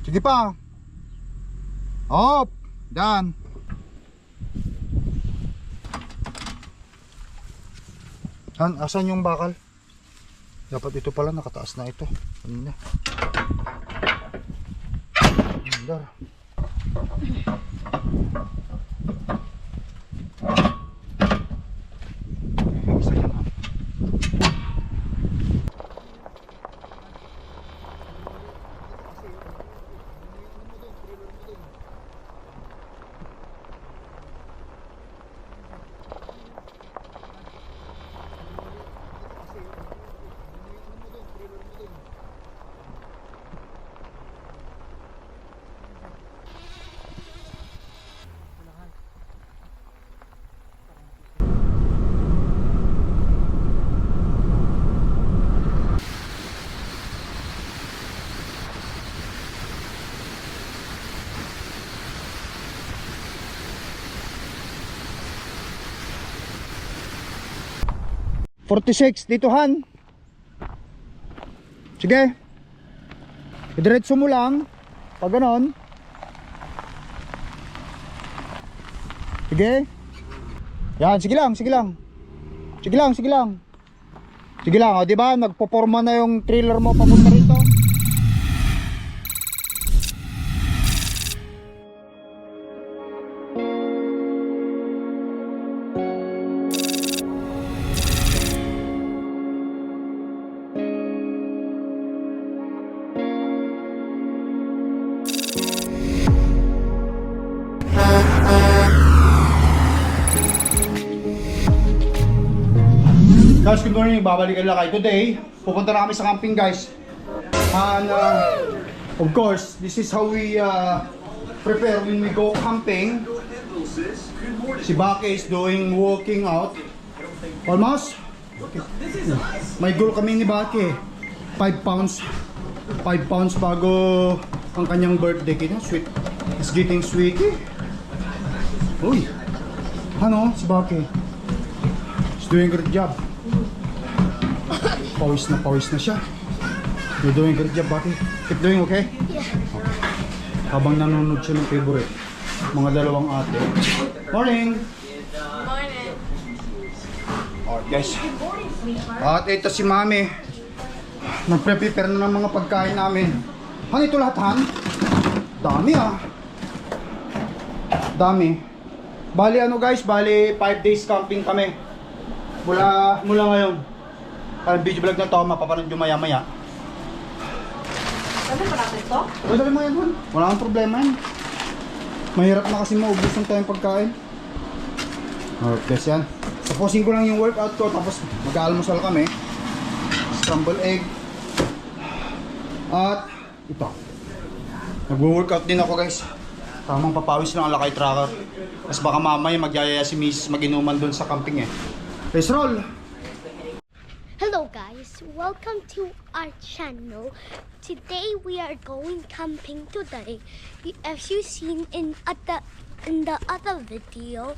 Sige pa. Hop. Dan. Asan yung bakal? Dapat ito pala, nakataas na ito kanina. Andar. Isa yan, ha? $46 dito, Han. Sige. Diretso mo lang. Pag ganon. Sige. Yan, sige lang, sige lang. Sige lang, sige lang. Sige lang, o, di ba? Nagpoporma na yung trailer mo papunta rito. Guys, good morning. Babalikan lang kayo today. Pupunta na kami sa camping, guys. And of course, this is how we prepare when we go camping. Si Baki is doing walking out. Almost. May goal kami ni Baki. 5 pounds. 5 pounds bago ang kanyang birthday. Kaya sweet. It's getting sweetie. Uy. Ano? Si Baki. He's doing a good job. Pawis na siya. You're doing a good job, Baki. Keep doing okay? Yeah. Okay. Habang nanonood siya ng favorite, mga dalawang ate. Morning! Morning. Alright, guys. At ito si Mami. Nagpre-prepare na ng mga pagkain namin. Han, ito lahat, Han? Dami, ah. Dami. Bali ano, guys? Bali 5 days camping kami. Mula ngayon. Parang video vlog na to, mapapanood yung maya-maya. Ano ba natin ito? Dali mo yan, Han. Wala kang problema yan. Mahirap na kasi maubos ng tayong pagkain. Alright, guys, yan. Tapusin ko lang yung workout ko, tapos mag-aalmusal kami. Scramble egg. At ito. Nag-workout din ako, guys. Tamang papawis lang ang lakay tracker. Tapos baka mamaya magyayaya si Miss mag-inuman dun sa camping eh. Let's roll! Hello guys, welcome to our channel. Today we are going camping today. As you seen in the other video,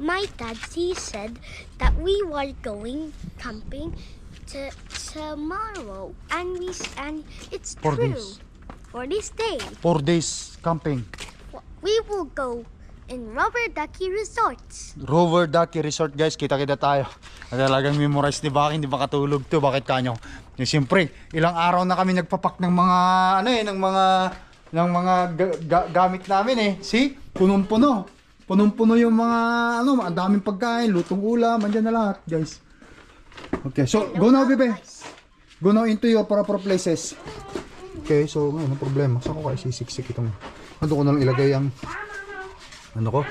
my dad said that we were going camping tomorrow, and it's 4 true. days. For this day, 4 days camping. we will go in Robert Ducky Resorts. Rover Ducky Resort, guys, kita-kita tayo. Talagang memorize ni Baki, hindi makatulog to. Bakit kanyo? Siyempre, ilang araw na kami nagpapak ng mga gamit namin eh. See? Punong-puno. Punong-puno yung mga ang daming pagkain, lutong ulam, andyan na lahat, guys. Okay, so go now, bebe. Go now into your proper places. Okay, so ngayon ang problema. Saan ko kayo sisiksik itong ano ko na lang ilagay ang ano ko?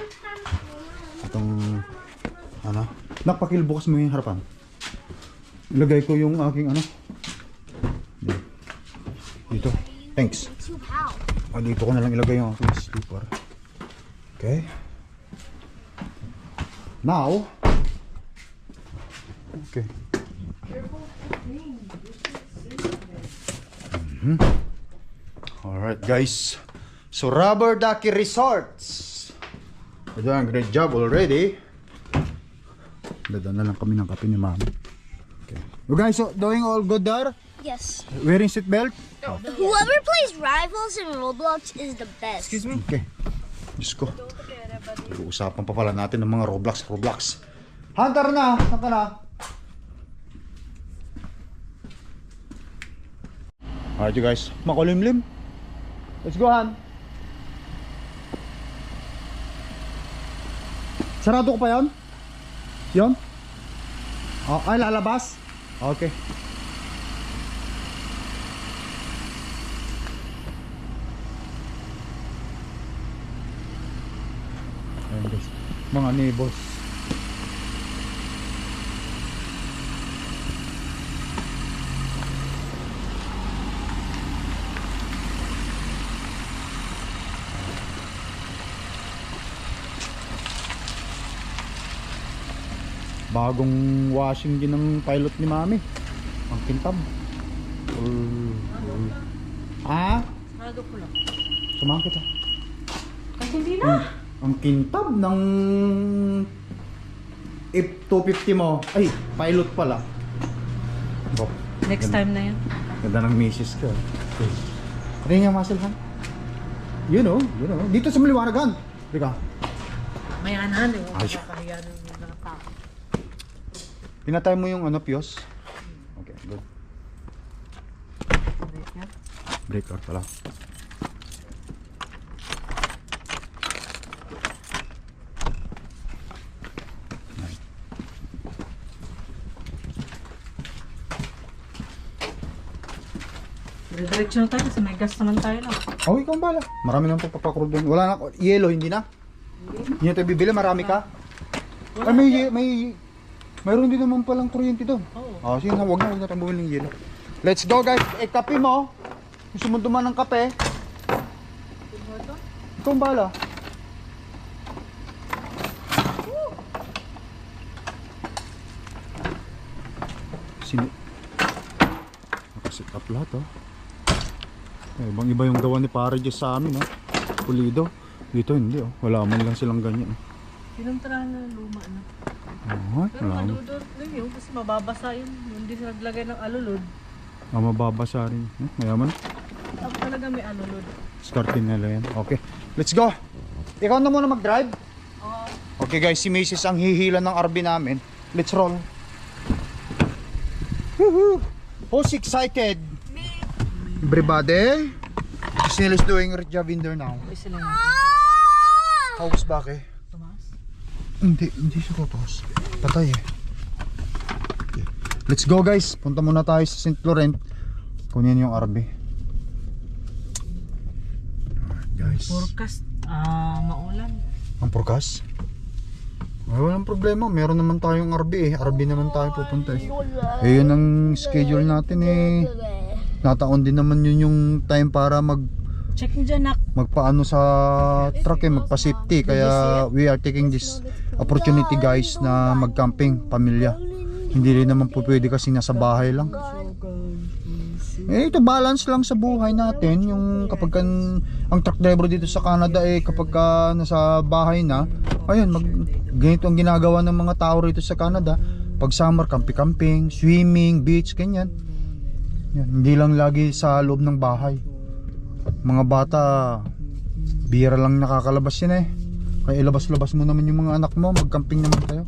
Itong napakil, bukas mo yung harapan. Ilagay ko yung aking dito. Thanks. Dito ko na lang ilagay yung aking slipper. Okay. Now. Okay. Alright, guys. So, Robert Ducky Resorts. They're doing a great job already. Dadaan na lang kami ng kape ni Mami. Okay. You guys, so doing all good there? Yes. Wearing seatbelt? Whoever plays Rivals in Roblox is the best. Excuse me? Okay. Diyos ko. Uusapan pa pala natin ng mga Roblox. Hunter na! Saan ka na? Alright you guys. Makulimlim. Let's go, Han. Sarado ko pa yon? Yon? Oh, ay, lalabas? Okay. Ayan guys, mga neighbors. Bagong washing din ng pilot ni Mami. Ang kintab. Ah? Sarado ko lang. Samahan kita. Kasi hindi na. Ang kintab ng F-250 mo. Ay, pilot pala. Oh, Next time na yan. ganda ng misis ko. Okay. Ano yung muscle ha? You know. Dito sa maliwanagan. Teka. Mayanan eh. Ay. Kakahiyan ng mga tao. Pinatay mo yung ano, Pios? Okay, good. Breaker pala. Diretso na tayo kasi may gas naman tayo na. Oh, ikaw ang bala. Marami nang papakurod doon. Wala na, yellow, hindi na? Hindi na tayo bibili, marami ka? Ay, mayroon din naman palang kuryente doon. Oo. Sige na, huwag na tayo bumili ng yellow. Let's go guys, kape mo. Gusto mo duman ng kape? Ikaw ang bala. Nakasit up lahat oh. Ibang iba yung gawa ni Pare Jess sa amin oh. Pulido. Dito hindi oh. Wala man lang silang ganyan oh. Pinuntrahan na luma na. Pero Wala man. maludot lang yun kasi mababasa yun. Hindi sila naglagay ng alulod. Mababasa rin. Mayaman. Ako talaga may alulod. Discardin nila yan. Okay. Let's go. Ikaw na muna mag-drive. Oo. Okay guys, si Mrs. ang hihila ng RV namin. Let's roll. Woohoo! Who's excited? Me. Everybody? Snell is doing a job in there now. Isa lang. How's back eh? Tumas. Hindi siya totos. Patay eh. Okay. Let's go guys. Punta muna tayo sa St. Laurent. Kunin yung RV. Alright guys. Forecast. Maulan. Ang forecast? Ay, walang problema. Meron naman tayong RV eh. RV naman tayo pupunta eh. Eh yun ang schedule natin eh. Nataon din naman yun yung time para Check nyo dyan, nak. magpaano sa truck eh, magpa-safety. Kaya we are taking this opportunity guys na mag-camping, pamilya. Hindi rin naman po pwede kasi nasa bahay lang. Eh ito balance lang sa buhay natin. Yung kapag ang truck driver dito sa Canada eh kapag nasa bahay na, ayun, ganito ang ginagawa ng mga tao rito sa Canada. Pag summer, camping, swimming, beach, ganyan. Yan, hindi lang lagi sa loob ng bahay. Mga bata, bira lang nakakalabas yan eh. Kaya ilabas-labas mo naman yung mga anak mo, mag-camping naman tayo.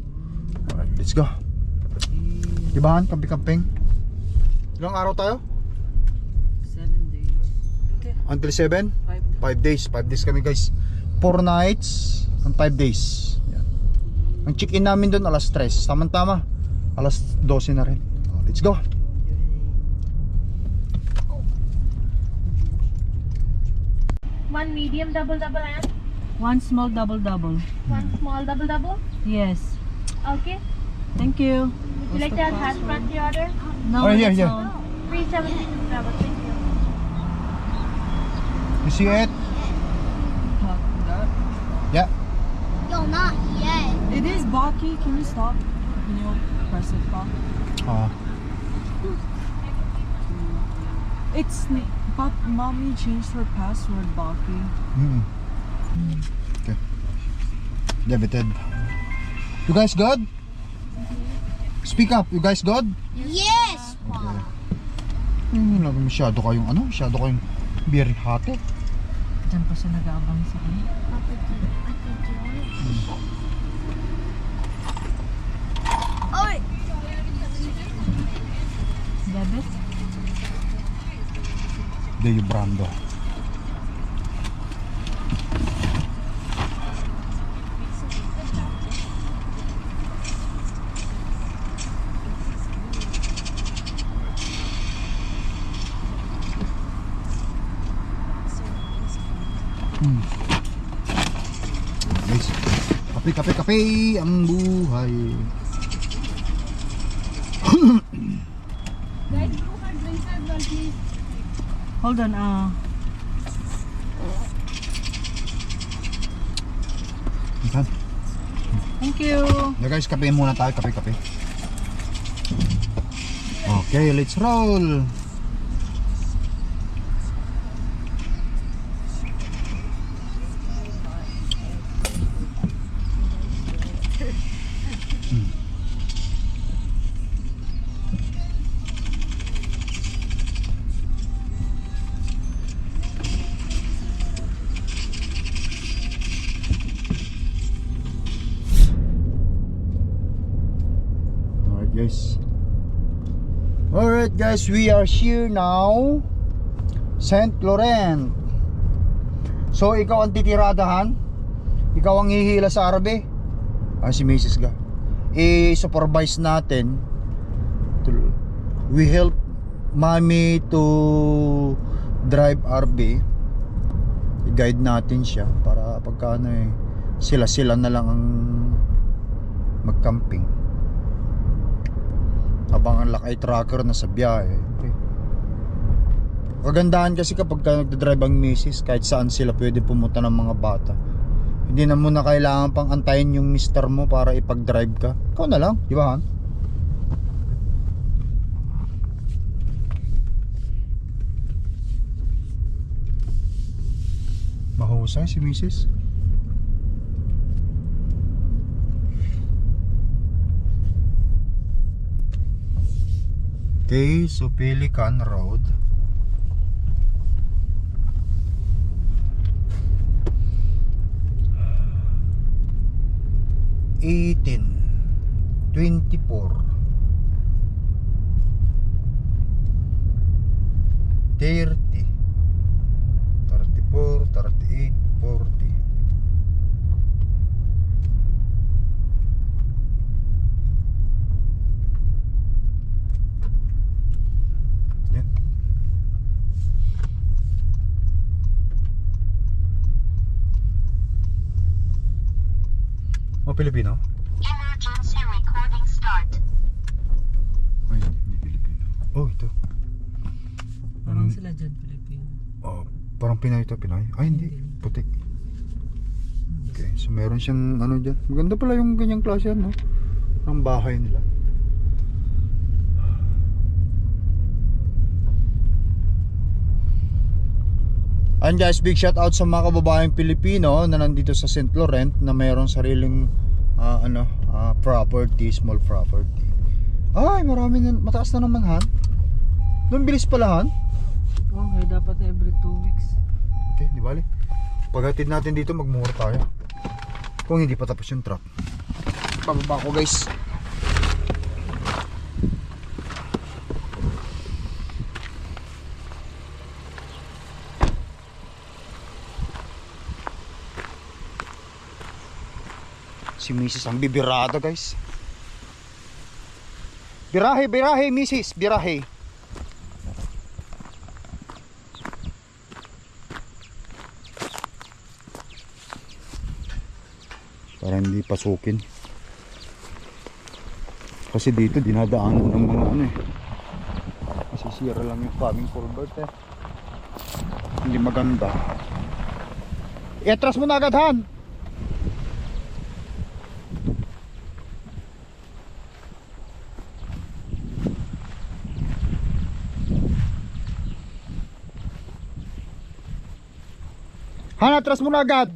Alright, let's go. Dibahan, camping. Ilang araw tayo? 7 days. Okay. Until 7? 5. 5 days. 5 days kami guys. 4 nights and 5 days. Yan. Ang check-in namin doon alas 3. Tama-tama. Alas 12 na rin. Let's go. One medium double and One small double. one small double. Yes. Okay. Thank you. Would you like to add hash brown to your order? No, Oh, yeah, that's yeah. all. 317 double. Thank you. You see it? Yeah. Yo, not yet. It is Baki. Can you stop? Can you press it back? It's but mommy changed her password, Baki. Okay. Debited. You guys good? Speak up. You guys good? Yes, Mom. Masyado kayong very hot eh. Diyan pa siya nag-aabang sa kanya. Oy! Bebe? Deo Brando. Guys, kape ang buhay. Hold on, thank you. Yeah, guys, kape muna tayo, kape. Okay, let's roll. Alright guys, we are here now, St. Laurent. So ikaw ang titiradahan, ikaw ang hihila sa arabe. Si Mrs. Ga i-supervise natin. We help mommy to drive RB. I-guide natin siya para pagka sila na lang ang mag-camping habang ang lakay tracker na sa biyahe. Okay. Kagandahan kasi kapag nagdadrive ang misis, kahit saan sila pwede pumunta ng mga bata. Hindi na muna kailangan pang antayin yung mister mo para ipag-drive ka. Ikaw na lang, di ba Han? Mahusay si misis. Okay, so Pelican Road. $18, $24, $30, $34, $38, $40. Yan. Pilipino? Emergency recording start. Ay, hindi Pilipino. Oh, ito. Parang sila dyan, Pilipino. Oh, parang Pinay ito, Pinay. Ay, hindi. Putik. Okay, so meron siyang ano dyan. Maganda pala yung ganyang klase yan, no? Ang bahay nila. And guys, big shout out sa mga kababayang Pilipino na nandito sa St. Laurent na mayroong sariling property, small property. Ay, marami na, mataas na naman Han. Doon bilis pala Han. Okay, dapat every 2 weeks. Okay, di bali. Paghatid natin dito, magmura tayo. Kung hindi pa tapos yung truck. Pababa ko guys. Si Mrs. ang bibirada guys. Birahe, birahe Mrs. Birahe. Para hindi pasukin. Kasi dito dinadaanan ng mga ano eh. Masisira lang yung coming culvert eh. Hindi maganda. I-atras mo na agad Han. Han, atras mo na agad.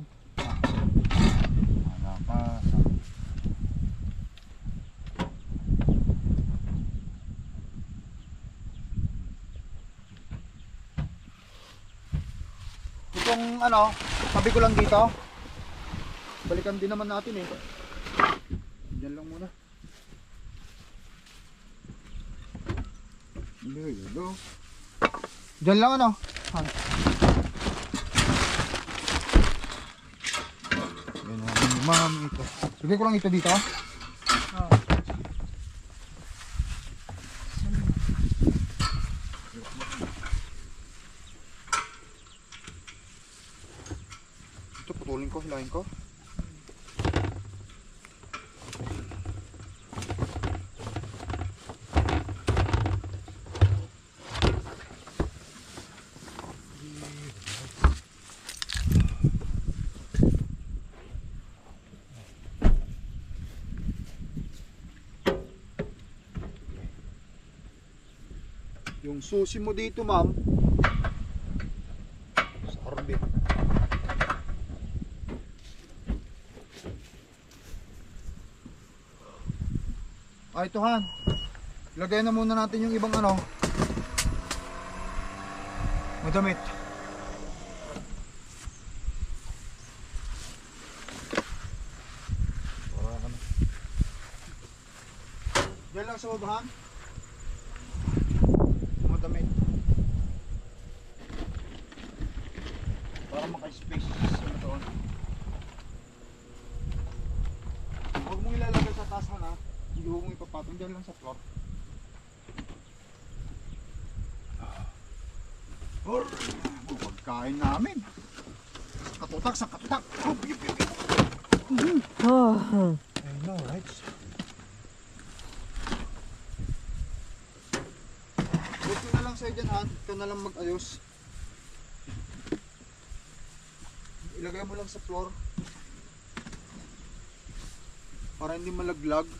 itong ano, sabi ko lang dito. Balikan din naman natin eh. Diyan lang muna. There you go. Diyan lang ano. Han. Yan naman ma'am ito. Sige ko lang ito dito. Ito putulin ko, hilahin ko. Yung susi mo dito, ma'am. Sa orbit. Ah, ito Han. Ilagay na muna natin yung ibang ano. Madamit. Para ano. Diyan lang sa babahan. Damit para maka-space ito. Huwag mong ilalagay sa taas na, hindi huwag mong ipapatong dyan lang sa floor. Pagkain namin sa katutak I know, right? Huwag ko na lang sa'yo dyan, Han. Ikaw na lang mag-ayos. Ilagay mo lang sa floor. Para hindi malaglag.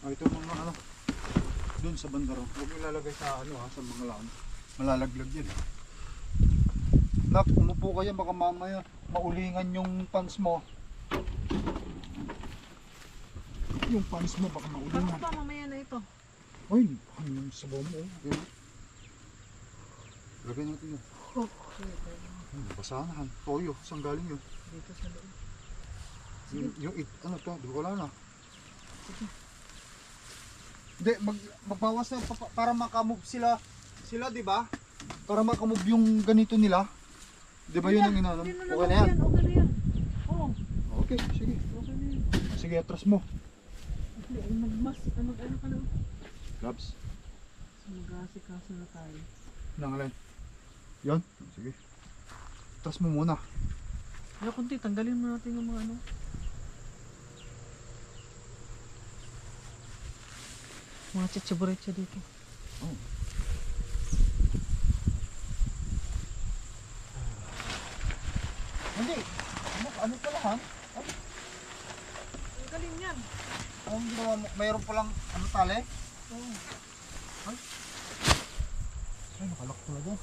Ito mga ano. Doon sa bandaro. Huwag mo ilalagay sa ano ha, sa mga laan. Malalaglag yan. Nak, umupo kayo. Baka mamaya maulingan yung pants mo. Yung pants mo baka maulan na. Pa mamaya na ito. Ay, ano yung sabaw mo? Okay. Lagay natin yun. Basa na, Han. Toyo. Saan galing yun? Dito sa loob. Ano to? Di ko wala na. Hindi, magbawas na para makamove sila. Sila, di ba? Para makamove yung ganito nila. Di ba yun ang inaano? Okay na yan? Okay na yan. Oo. Okay, sige. Okay na yan. Sige, atras mo. Magmas, ano ka na? Gloves. Mag-asikaso na tayo. Nangalan. Yan. Sige. Atras mo muna. Kaya kunti, tanggalin mo natin yung mga ano. Mga chichaburetsa dito. Oh. Hindi. Ano pala, Han? Ang galing yan. Ang ginawa mo, mayroon palang ano tali? Oo. Ay, nakalak pala dyan.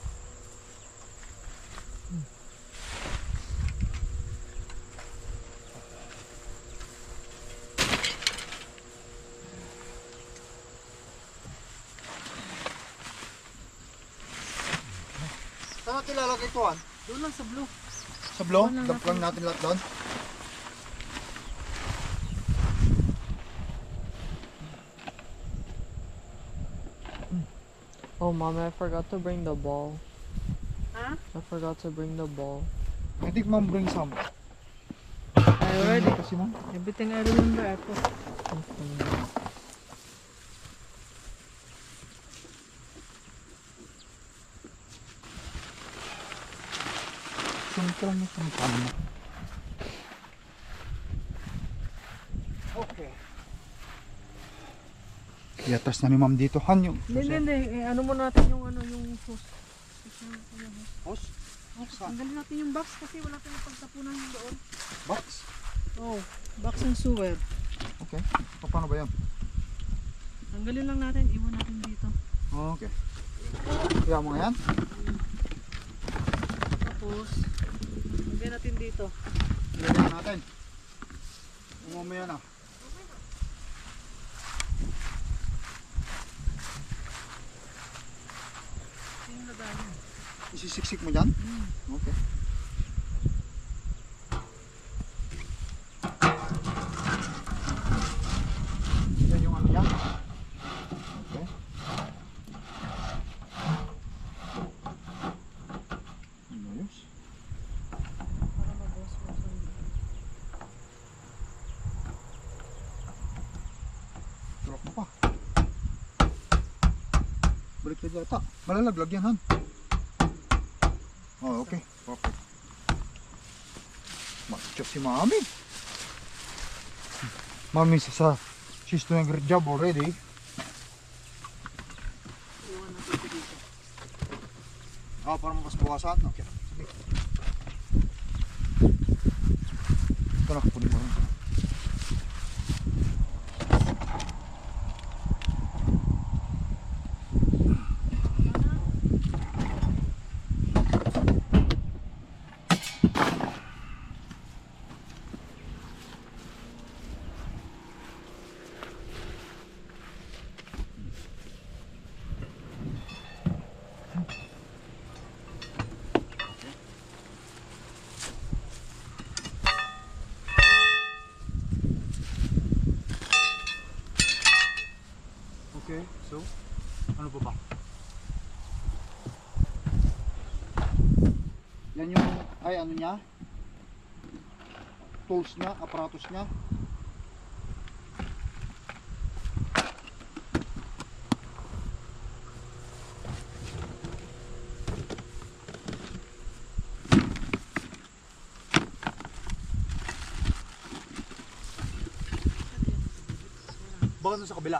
Saan natin lalagay ito, Han? Doon lang sa blue. Sa blow? Doon lang Dump lang natin lahat doon? Oh, Mommy, I forgot to bring the ball. Ha? I forgot to bring the ball. I think ma'am bring some. I already. Kasi ma'am. Everything I remember, I put. Sunod ka lang yung paano mo. Okay. Iatas na ni ma'am dito. Han yung... Hindi. Ano mo natin yung ano, yung hose. Hose? Saan? Tanggalin natin yung box kasi wala tayong pagtapunan doon. Box? Oh, box ng sewer. Okay. Paano ba yan? Tanggalin lang natin, iwan natin dito. Okay. Kaya mo nga yan? Tapos, lagyan natin dito. Ilagay natin. Umamaya na. Isisiksik mo dyan? Okay. Yan yung ano niya. Okay. Ayos. Tulak mo pa. Balik na dyan ata. Malalaglag yan, Han. Oh, okay. Perfect. Matchop si Mami. Mami, she's doing a great job already. Ah, para mas bawasan? Okay. Sige. Ito na, kunin mo rin. Okay, so, ano pa ba? Yan yung, ay ano niya? Tools niya, aparatus niya. Baka doon sa kabila.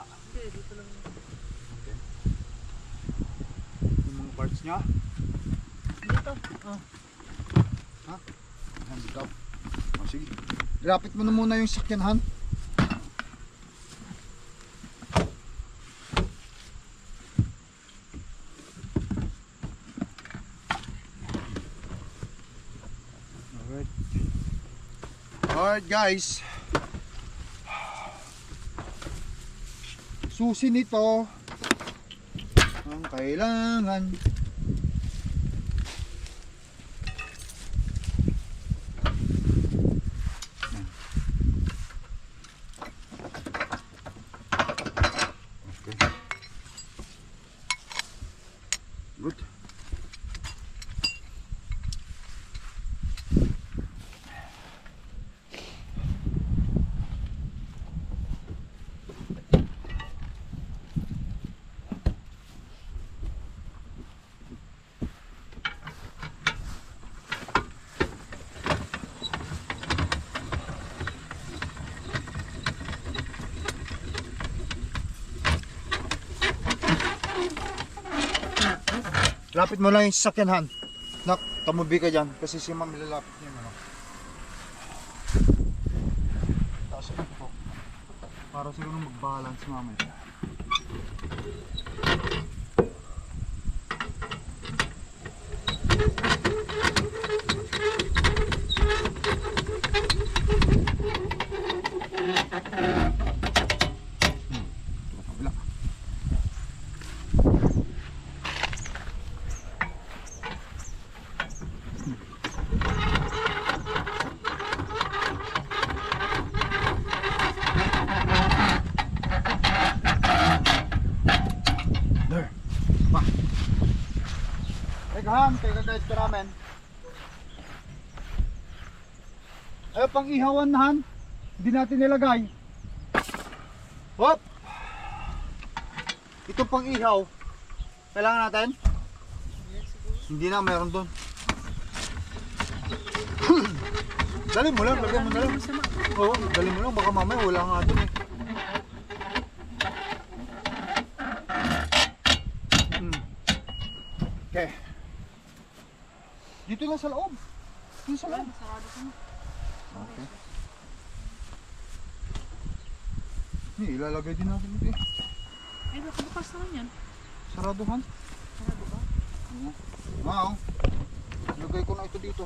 Okay. Yung mga parts niya. Dito. Ha? Ayan, dito. Oh, sige. Lapit mo na muna yung sakyan, Han. Alright. Alright guys. Susi nito ang kailangan. Yan. Okay. Good. Lapit mo lang yung sasakyan, Han. Nak, tamubi ka dyan kasi si Ma'am lalapit niya yung ano. Taas ko. Para siguro mag-balance mamaya. Kabila. There. Pa. Teka, Han, teka-guide ka namin. Ayaw pang ihawan na, Han. Hindi natin nilagay. Hop! Ito pang ihaw. Kailangan natin? Hindi na, meron doon. Dali mo lang, lagyan mo na lang. Oo, dali mo lang, baka mamaya wala nga doon eh. Okay. Dito lang sa loob. Dito sa loob. Okay. Ilalagay din natin ito eh. Ay, bukas naman yan. Saraduhan. Sarado ba? Oo. Wow. Ilagay ko na ito dito.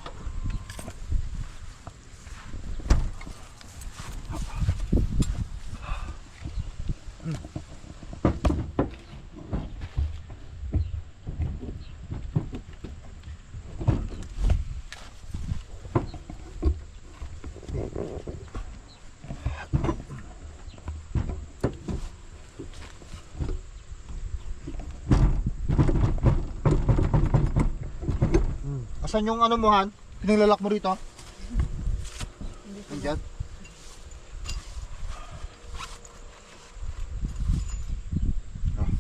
Asan yung ano mo, Han? Pinaglalak mo rito? Andyan. Ah.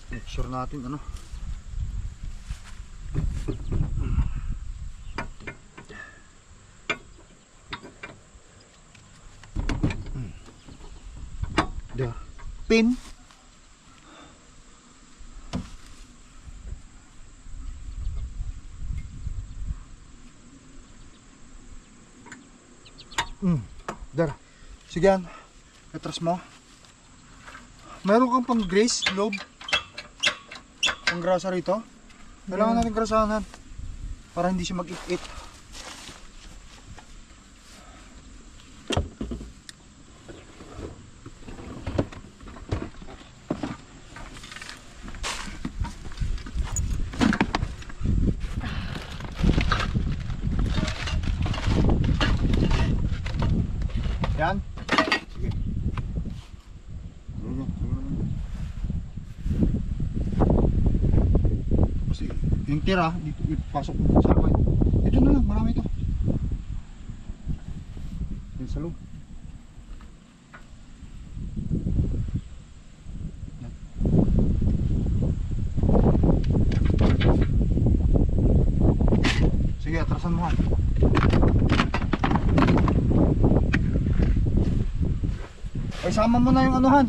Make sure natin ano. There. Pin. There. Sige yan. Atras mo. Meron kang pang grease, loob. Pang grasa rito. Kailangan natin grasahan para hindi siya mag-it-it. Yan. Sige. Kasi yung tira, dito ipasok mo sa loob. Ito na lang, marami ito. Yan sa loob. Yan. Sige, atrasan mo ha. Ay, sama mo na yung anuhan.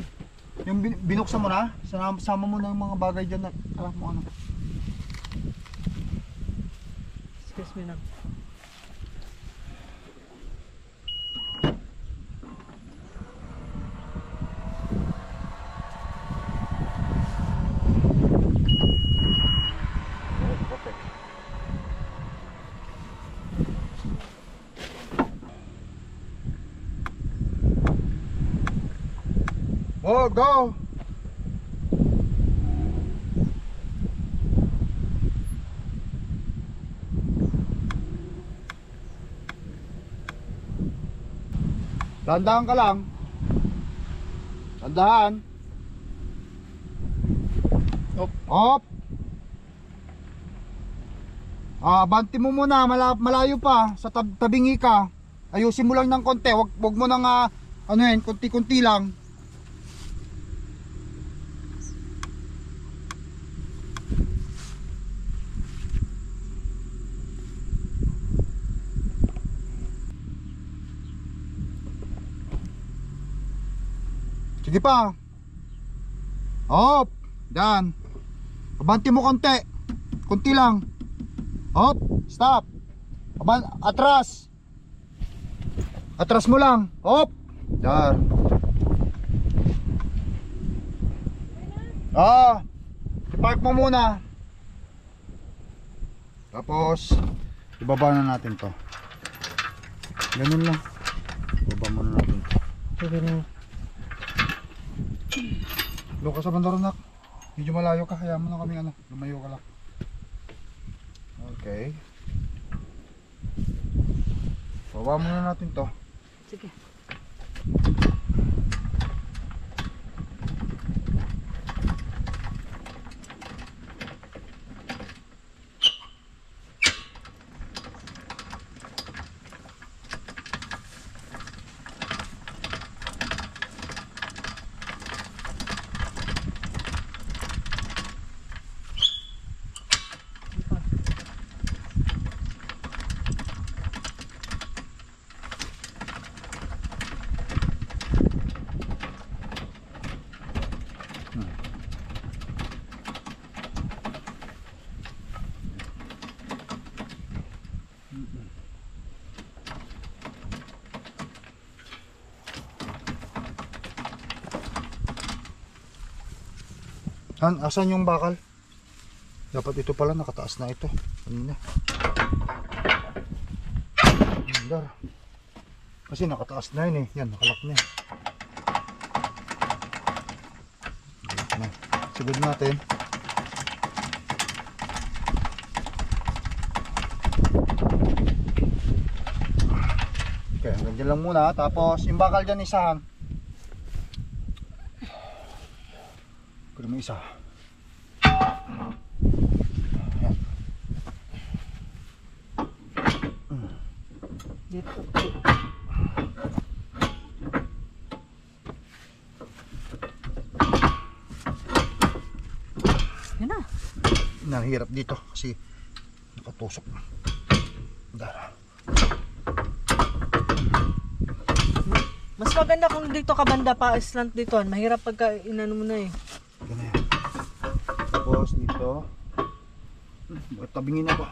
Yung binuksan mo na. Sama mo na yung mga bagay dyan na alam mo ano. Excuse me lang. Oh, go! Dandahan ka lang. Dandahan. Op. Op. Banti mo muna, malayo pa sa tabingi ka. Ayusin mo lang ng konti, wag mo nang ano yan, konti-konti lang. Sige pa. Hop. Yan. Abanti mo konti. Kunti lang. Hop. Stop. Atras. Atras mo lang. Hop. Yan. I-park mo muna. Tapos ibaba na natin to. Ganun lang. Ibaba muna natin to. Sige na. Doon ka sa bandaronak. Medyo malayo ka, kaya mo na kami ano, lumayo ka lang. Okay. Baba muna natin to. Sige. Han, asan yung bakal? Dapat ito pala, nakataas na ito. Kanina. Andar. Kasi nakataas na yun eh. Yan, nakalak na. Nakalak na. Sigod natin. Okay, hanggang dyan lang muna. Tapos yung bakal dyan isahan. Pero may isa. Dito. Yan na. Nahirap dito kasi nakatusok. Dara. Mas maganda kung dito ka banda pa slant dito. Mahirap pagka inano mo na eh. Ganyan. Tapos dito. Bakit tabingin ako?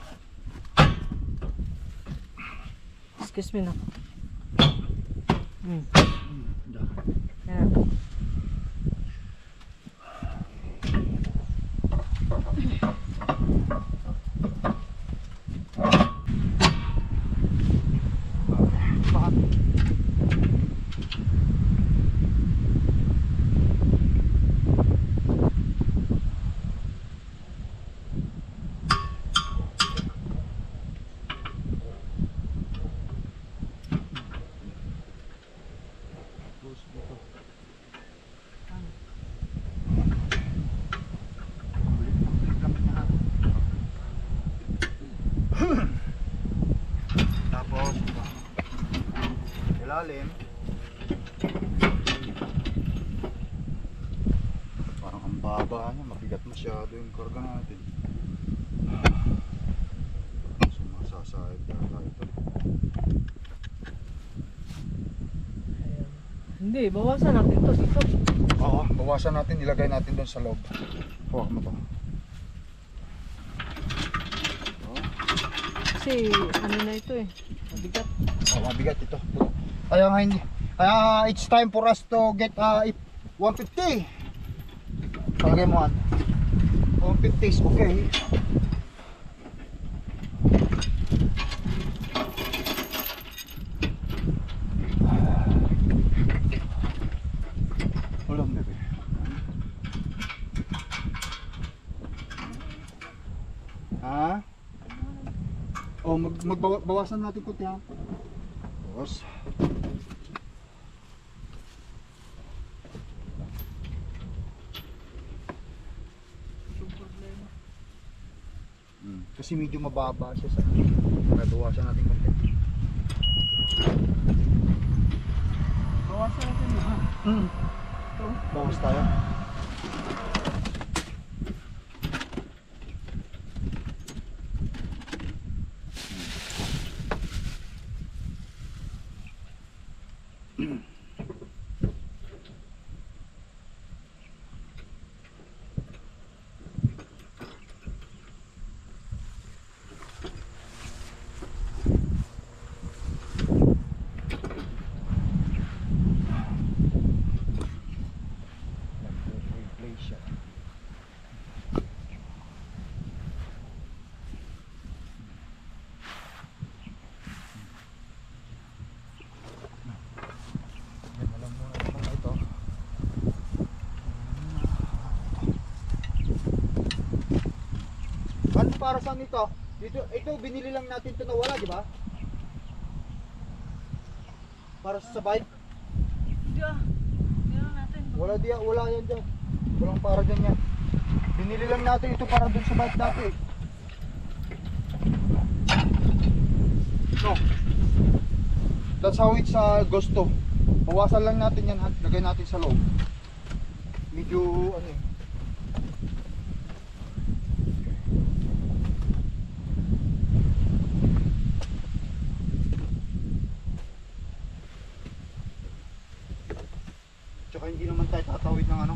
Excuse me na. Dara. Yan. Bakit? Tapos ito. Ilalim. Parang ang baba niya, mabigat masyado yung karga natin. Sumasasayad yata ito. Hindi, bawasan natin to dito. Oo, bawasan natin, ilagay natin doon sa loob. Huwag mo to. Kasi ano na ito eh. Mabigat. Oh, mabigat ito. Kaya nga hindi. Kaya it's time for us to get 150. Palagay mo 150 is okay. Ulam bebe. Ha? Oh, magbawasan natin konti ha. Tapos kasi medyo mababa siya sa bawasan natin konti. Bawasan natin na. Bawas tayo. Ano para saan ito? Ito binili lang natin ito na wala, di ba? Para sa bike. Hindi ah. Meron natin. Wala yan dyan. Walang para dyan yan. Binili lang natin ito para dun sa bike dati. No. That's how it's goes to. Bawasan lang natin yan, lagay natin sa loob. Medyo ano eh. Tsaka hindi naman tayo tatawid ng ano.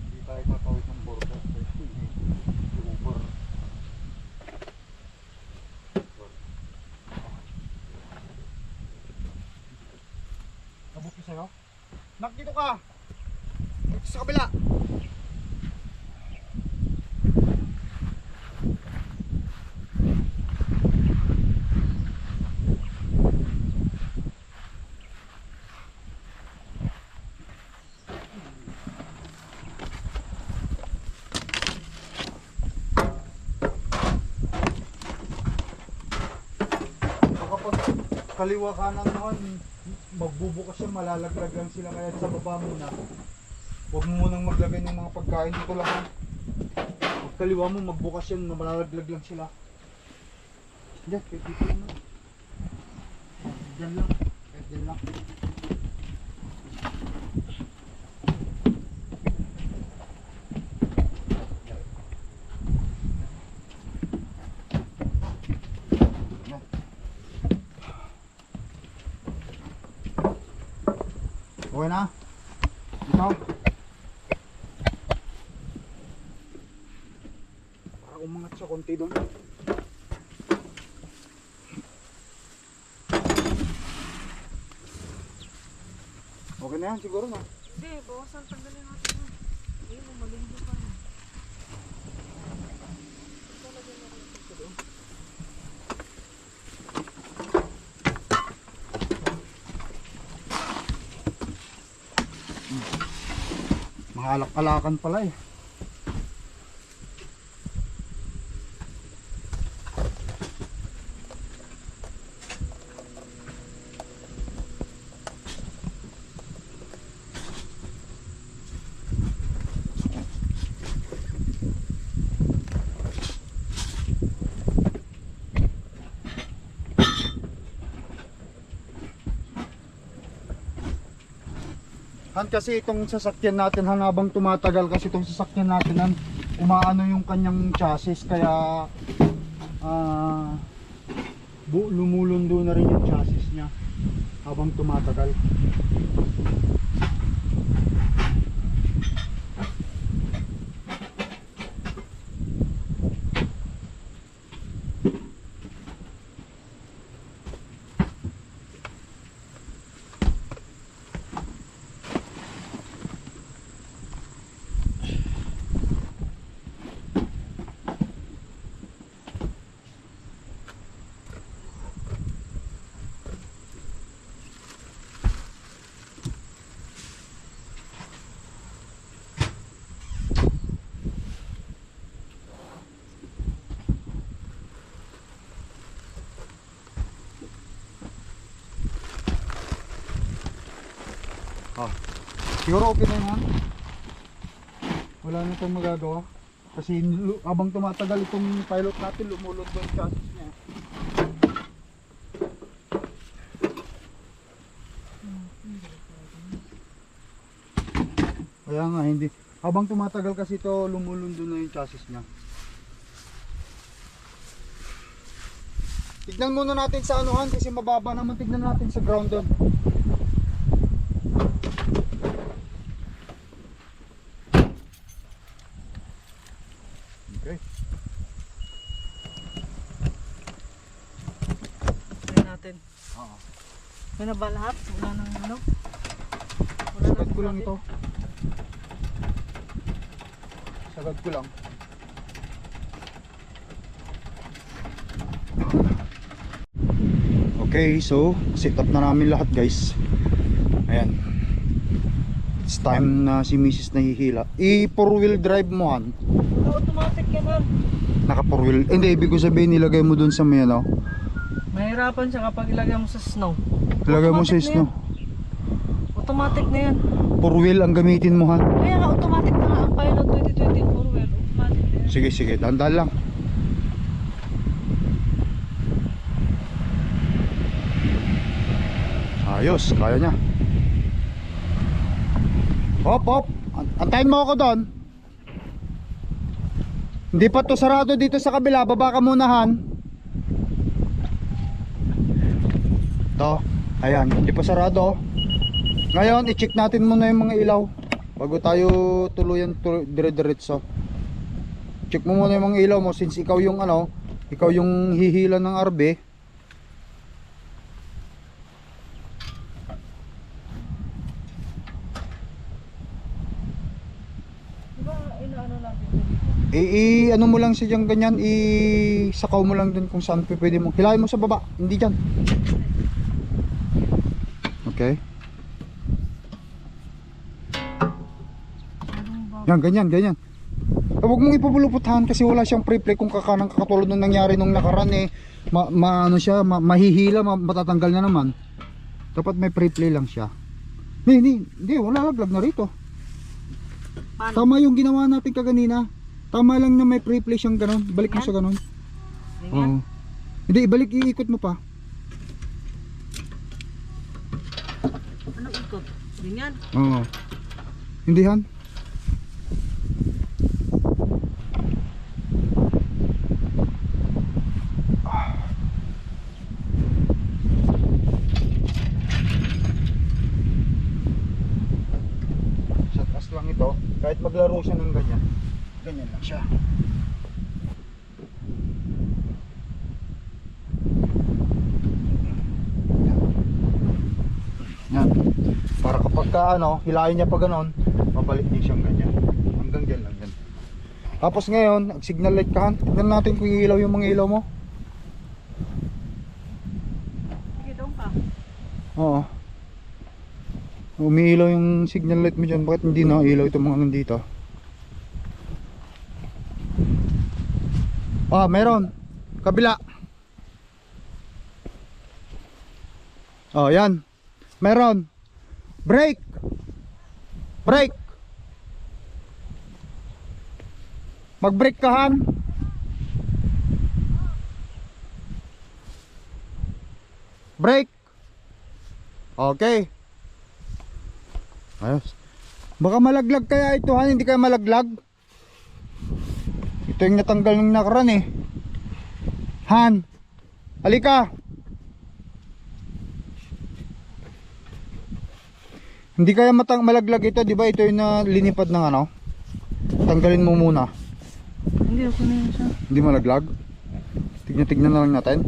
Hindi tayo tatawid ng border. Uber. Nabuti sa'yo? Nak, dito ka! Dito sa kabila! Kapag kaliwa kanan naman, magbubukas siya, malalaglag lang sila kaya sa baba muna. Huwag mo munang maglagay ng mga pagkain dito lang ha. Pag kaliwa mo, magbukas yan, malalaglag lang sila. Diyan, kahit dito lang. Diyan lang, kahit diyan lang. Okay na? Ikaw? Para umangat sa konti doon. Okay na yan siguro na. Hindi, bawasan tanggalin natin. Hindi mo malindo pa. Mga alak-alakan pala eh. Han, kasi itong sasakyan natin Han, habang tumatagal kasi itong sasakyan natin Han, umaano yung kanyang chassis kaya lumulundo na rin yung chassis niya habang tumatagal. Siguro okay na yan. Wala na itong magagawa. Kasi habang tumatagal itong pilot natin, lumulod yung chassis niya. Kaya nga hindi. Habang tumatagal kasi ito, lumulundo na yung chassis niya. Tignan muna natin sa anuhan kasi mababa naman. Tignan natin sa ground doon. Okay. Try natin. Oo. May na ba lahat? Wala nang ano? Sagad ko lang ito. Sagad ko lang. Okay, so set up na namin lahat guys. Ayan. It's time na si Mrs. nahihila. I-4 wheel drive mo Han. Automatic yan Han. Naka 4 wheel. Hindi, ibig ko sabihin nilagay mo dun sa may ano. Mahirapan siya kapag ilagay mo sa snow. Ilagay mo sa Automatic na snow. yan. Automatic na yan. 4 wheel ang gamitin mo Han. Kaya nga automatic na nga ang Pilot 2024 well. Automatic na yan. Sige, sige, dahan-dahan lang. Ayos, kaya niya. Hop, hop. Antayin mo ako doon. Hindi pa to sarado dito sa kabila. Baba ka muna Han. To, ayan, hindi pa sarado. Ngayon, i-check natin muna yung mga ilaw bago tayo tuluyan dire-diretso. Check mo muna yung mga ilaw mo since ikaw yung ano, ikaw yung hihila ng RB. Diba inaano natin? Ano mo lang siya dyan ganyan, sakaw mo lang dun kung saan pwede mo. Hilahin mo sa baba, hindi dyan. Okay. Yan, ganyan, ganyan. Huwag mong ipupuluputahan kasi wala siyang pre-play kung kakanang kakatulad nung nangyari nung nakaraan eh. Ano siya, mahihila, matatanggal na naman. Dapat may pre-play lang siya. Hindi, wala laglag na rito. Paano? Tama yung ginawa natin kaganina. Tama lang na may pre-play siyang ganon. Balik mo Ganyan? sa ganon. Ganyan? Oo. Hindi, ibalik, iikot mo pa. Ano ikot? Ganyan? Oo. Hindi han. Sa taas lang ito, kahit maglaro siya ng ganyan, ganyan lang siya. Yan. Para kapag ka ano, hilahin niya pa ganon, mabalik din siyang ganyan. Hanggang dyan lang yan. Tapos ngayon, signal light ka han. Tignan natin kung ilaw yung mga ilaw mo. Sige, doon ka. Oo. Umiilaw yung signal light mo dyan. Bakit hindi na ilaw itong mga nandito? Ah, meron. Kabila. Oh, yan. Meron. Brake. Brake. Mag-brake ka han. Brake. Okay. Ayos. Baka malaglag kaya ito han, hindi kaya malaglag. Ito yung natanggal ng nakaraan eh. Han. Halika. Hindi kaya malaglag ito, di ba? Ito yung linipad ng ano. Tanggalin mo muna. Hindi, ako na yun siya. Hindi malaglag. Tignan na lang natin.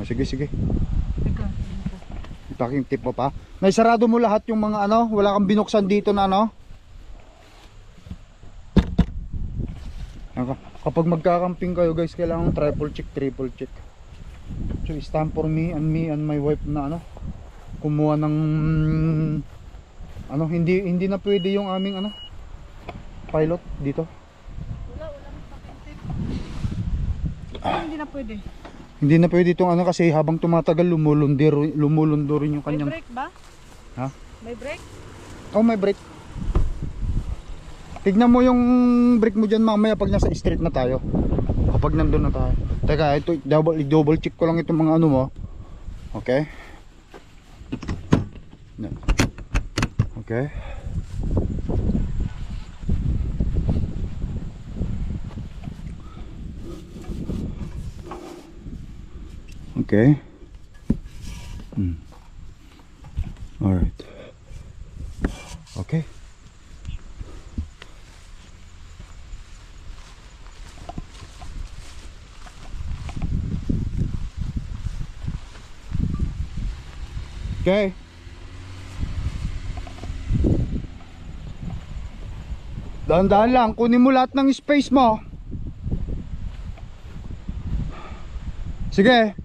Oh, sige, sige. Teka. Taking tip mo pa. Naisarado mo lahat yung mga ano, wala kang binuksan dito na ano. Kapag magkakamping kayo guys, kailangan triple check. So it's time for me and my wife na ano, kumuha ng ano, hindi na pwede yung aming ano, pilot dito. Hindi na pwede. Hindi na pwede itong ano kasi habang tumatagal lumulundo rin yung May kanyang. brake ba? Ha? May brake? Oh, may brake. Tignan mo yung brake mo dyan mamaya pag nasa street na tayo. Kapag nandun na tayo. Teka, ito double check ko lang itong mga ano mo. Okay. Yan. Okay. Okay. All right. Okay. Okay. Dahan-dahan lang, kunin mo lahat ng space mo. Sige.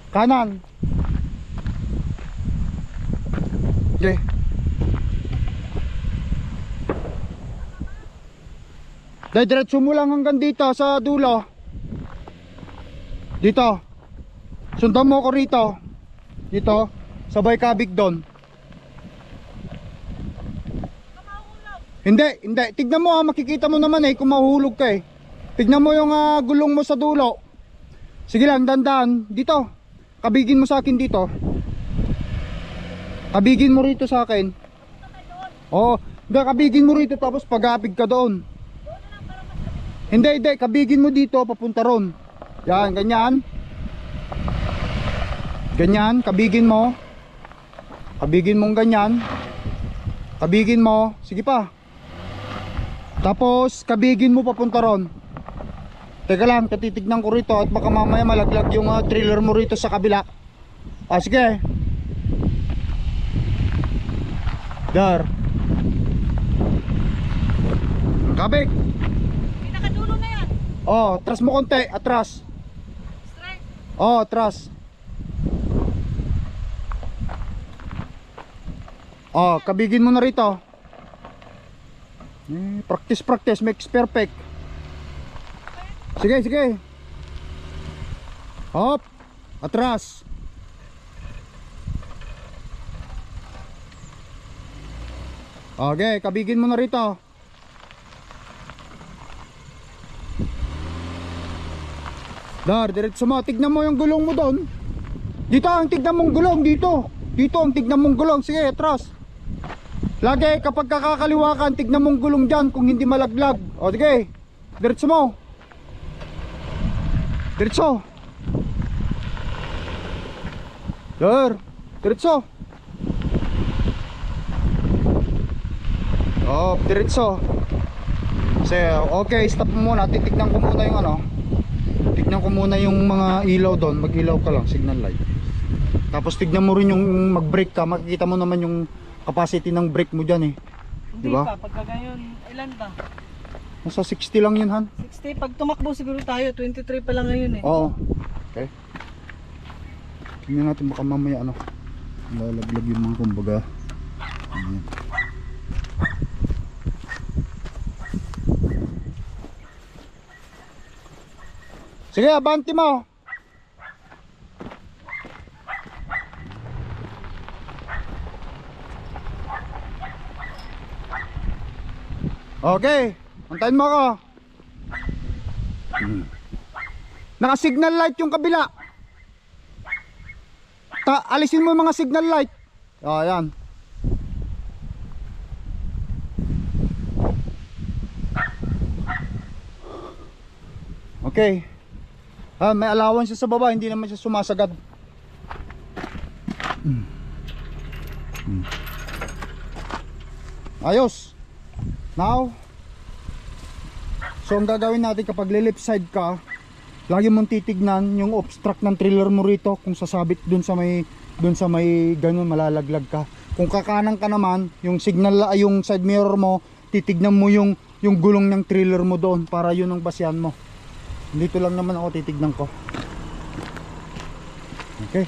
Kanan. Okay. Diretso mo lang hanggang dito sa dulo. Dito. Sundan mo ko rito. Dito. Sabay kabig doon. Hindi. Tignan mo ha. Makikita mo naman eh kung mahuhulog ka eh. Tignan mo yung gulong mo sa dulo. Sige lang, dandan. Dito. Kabigin mo sa akin dito. Kabigin mo rito sa akin. Oo. Kabigin mo rito tapos pag-abig ka doon. Hindi. Kabigin mo dito papunta ron. Yan, ganyan. Ganyan, kabigin mo. Kabigin mong ganyan. Kabigin mo. Sige pa. Tapos, kabigin mo papunta ron. Teka lang, katitignan ko rito at baka mamaya malaglag yung trailer mo rito sa kabila. Ah, sige. Dar. Kabig. Pinakadulo na yan. Oh, atras mo konti, atras. Straight. Oh, atras. Oh, kabigin mo na rito. Practice makes perfect. Sige. Hop. Atras. Okay, kabigin mo na rito. Dar, diretso mo. Tignan mo yung gulong mo doon. Dito ang tignan mong gulong. Dito. Dito ang tignan mong gulong. Sige, atras. Lagi kapag kakakaliwa ka, tignan mong gulong dyan kung hindi malaglag. O, sige. Diretso mo. Diretso. Dar, diretso. Oh, diretso. Okay, stop mo muna. Titignan ko muna yung ano. Tignan ko muna yung mga ilaw doon. Mag-ilaw ka lang, signal light. Tapos tignan mo rin yung mag-brake ka. Makikita mo naman yung capacity ng brake mo dyan eh. Hindi Diba? pa, pagka ganyan, ilan ba? Nasa 60 lang yun, Han. 60, pag tumakbo siguro tayo, 23 pa lang ngayon eh. Oo. Okay. Tingnan natin baka mamaya ano. Lalaglag yung mga kumbaga. Ayan. Sige, abanti mo. Okay, antayin mo ako. Naka-signal light yung kabila. Alisin mo yung mga signal light. Ayan. Okay. May allowance siya sa baba, hindi naman siya sumasagad. Ayos. Now, so ang gagawin natin kapag left side ka, lagi mong titignan yung obstruct ng trailer mo rito kung sasabit dun sa may ganun malalaglag ka. Kung kakanan ka naman, yung signal yung side mirror mo, titignan mo yung gulong ng trailer mo doon para yun ang basihan mo. Dito lang naman ako titignan ko. Okay.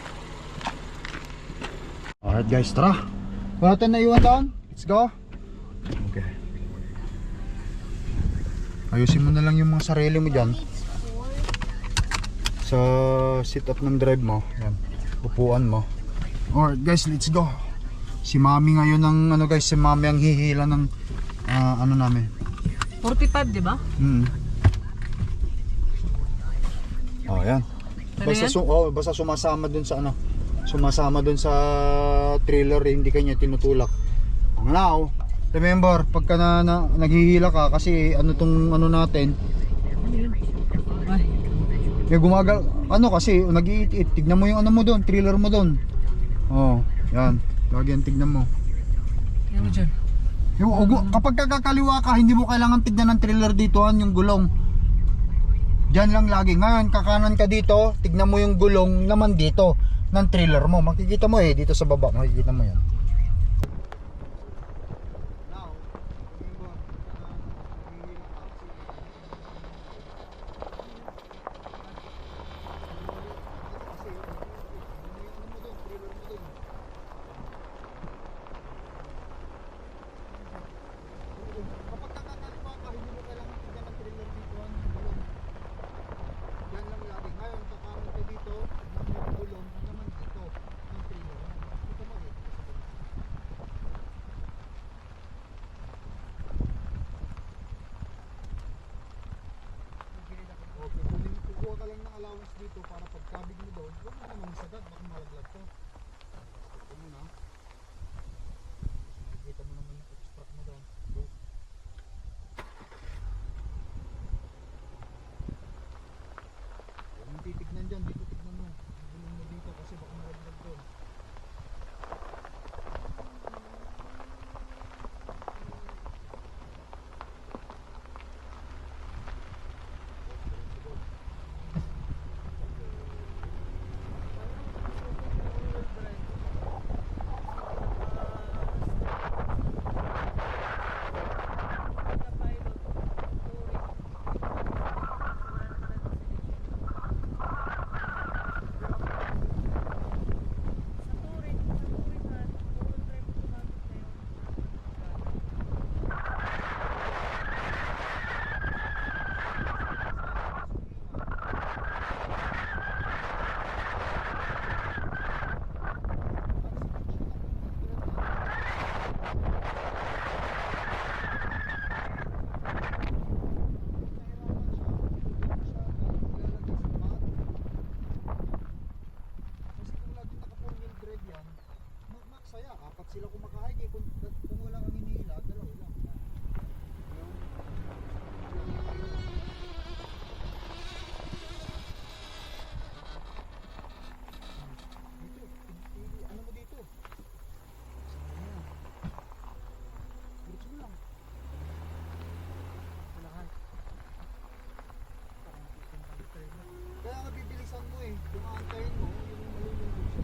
Alright guys, tara. Wala natin na iwan doon. Let's go. Okay. Ayusin mo na lang yung mga sarili mo dyan. Sa sit up ng drive mo. Yan. Upuan mo. Alright guys, let's go. Si Mami ngayon ang ano guys, si Mami ang hihila ng ano namin. 45, di ba? Oh, yan. Basta sumasama dun sa ano. Sumasama dun sa trailer, hindi kanya tinutulak. Now, remember, pagka naghihila ka kasi ano tong ano natin. Ay, May gumagal, ano kasi nag-iit-it. Tignan mo yung ano mo doon, trailer mo doon. Oh, yan. Lagi yan tignan mo. yan mo dyan. Kapag kakaliwa ka, hindi mo kailangan tignan ng trailer dito, yung gulong. Diyan lang lagi. Ngayon, kakanan ka dito, tignan mo yung gulong naman dito ng trailer mo. Makikita mo dito sa baba, makikita mo yan. Kukuha ka lang ng allowance dito para pagkabig mo doon, huwag mo naman isagad, baka malaglag to. Ito mo na. Makikita mo naman yung obstruct mo doon. Go. Huwag mong titignan dyan, dito tignan mo. Gulong mo dito kasi baka malaglag doon. sila kumakain eh. Kung walang ang hinihila, dalawa lang. Yung- Dito, ano mo dito? Ayan. Diretso mo lang. Kailangan. Kaya nga bibilisan mo eh. Kung aantayin mo, yung malulungkot siya.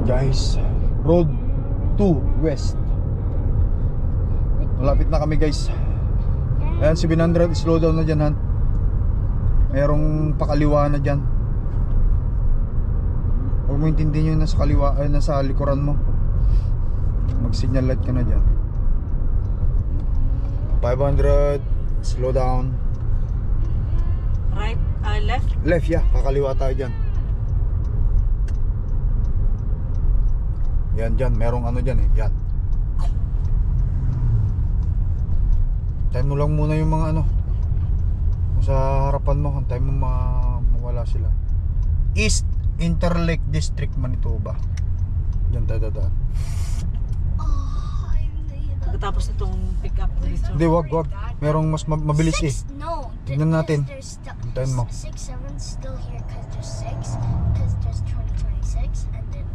Guys, road 2 west. Malapit na kami guys. Ayan, 700, slow down na dyan han. Merong pakaliwa na dyan. Huwag mo intindihin yung nasa kaliwa, ay nasa likuran mo. Mag signal light ka na dyan. 500, slow down. Right, left. Left, yeah, kakaliwa tayo dyan. Yan dyan, merong ano dyan eh, yan. Time mo lang muna yung mga ano sa harapan mo, time mo mawala sila. East Interlake District, Manitoba. Diyan tayo dadaan. Pagkatapos itong pick up dito. Hindi, wag. Merong mas mabilis eh. No. Tignan natin. There's Hintayin mo. 6, 7 still here because there's 6, because there's 2026, and then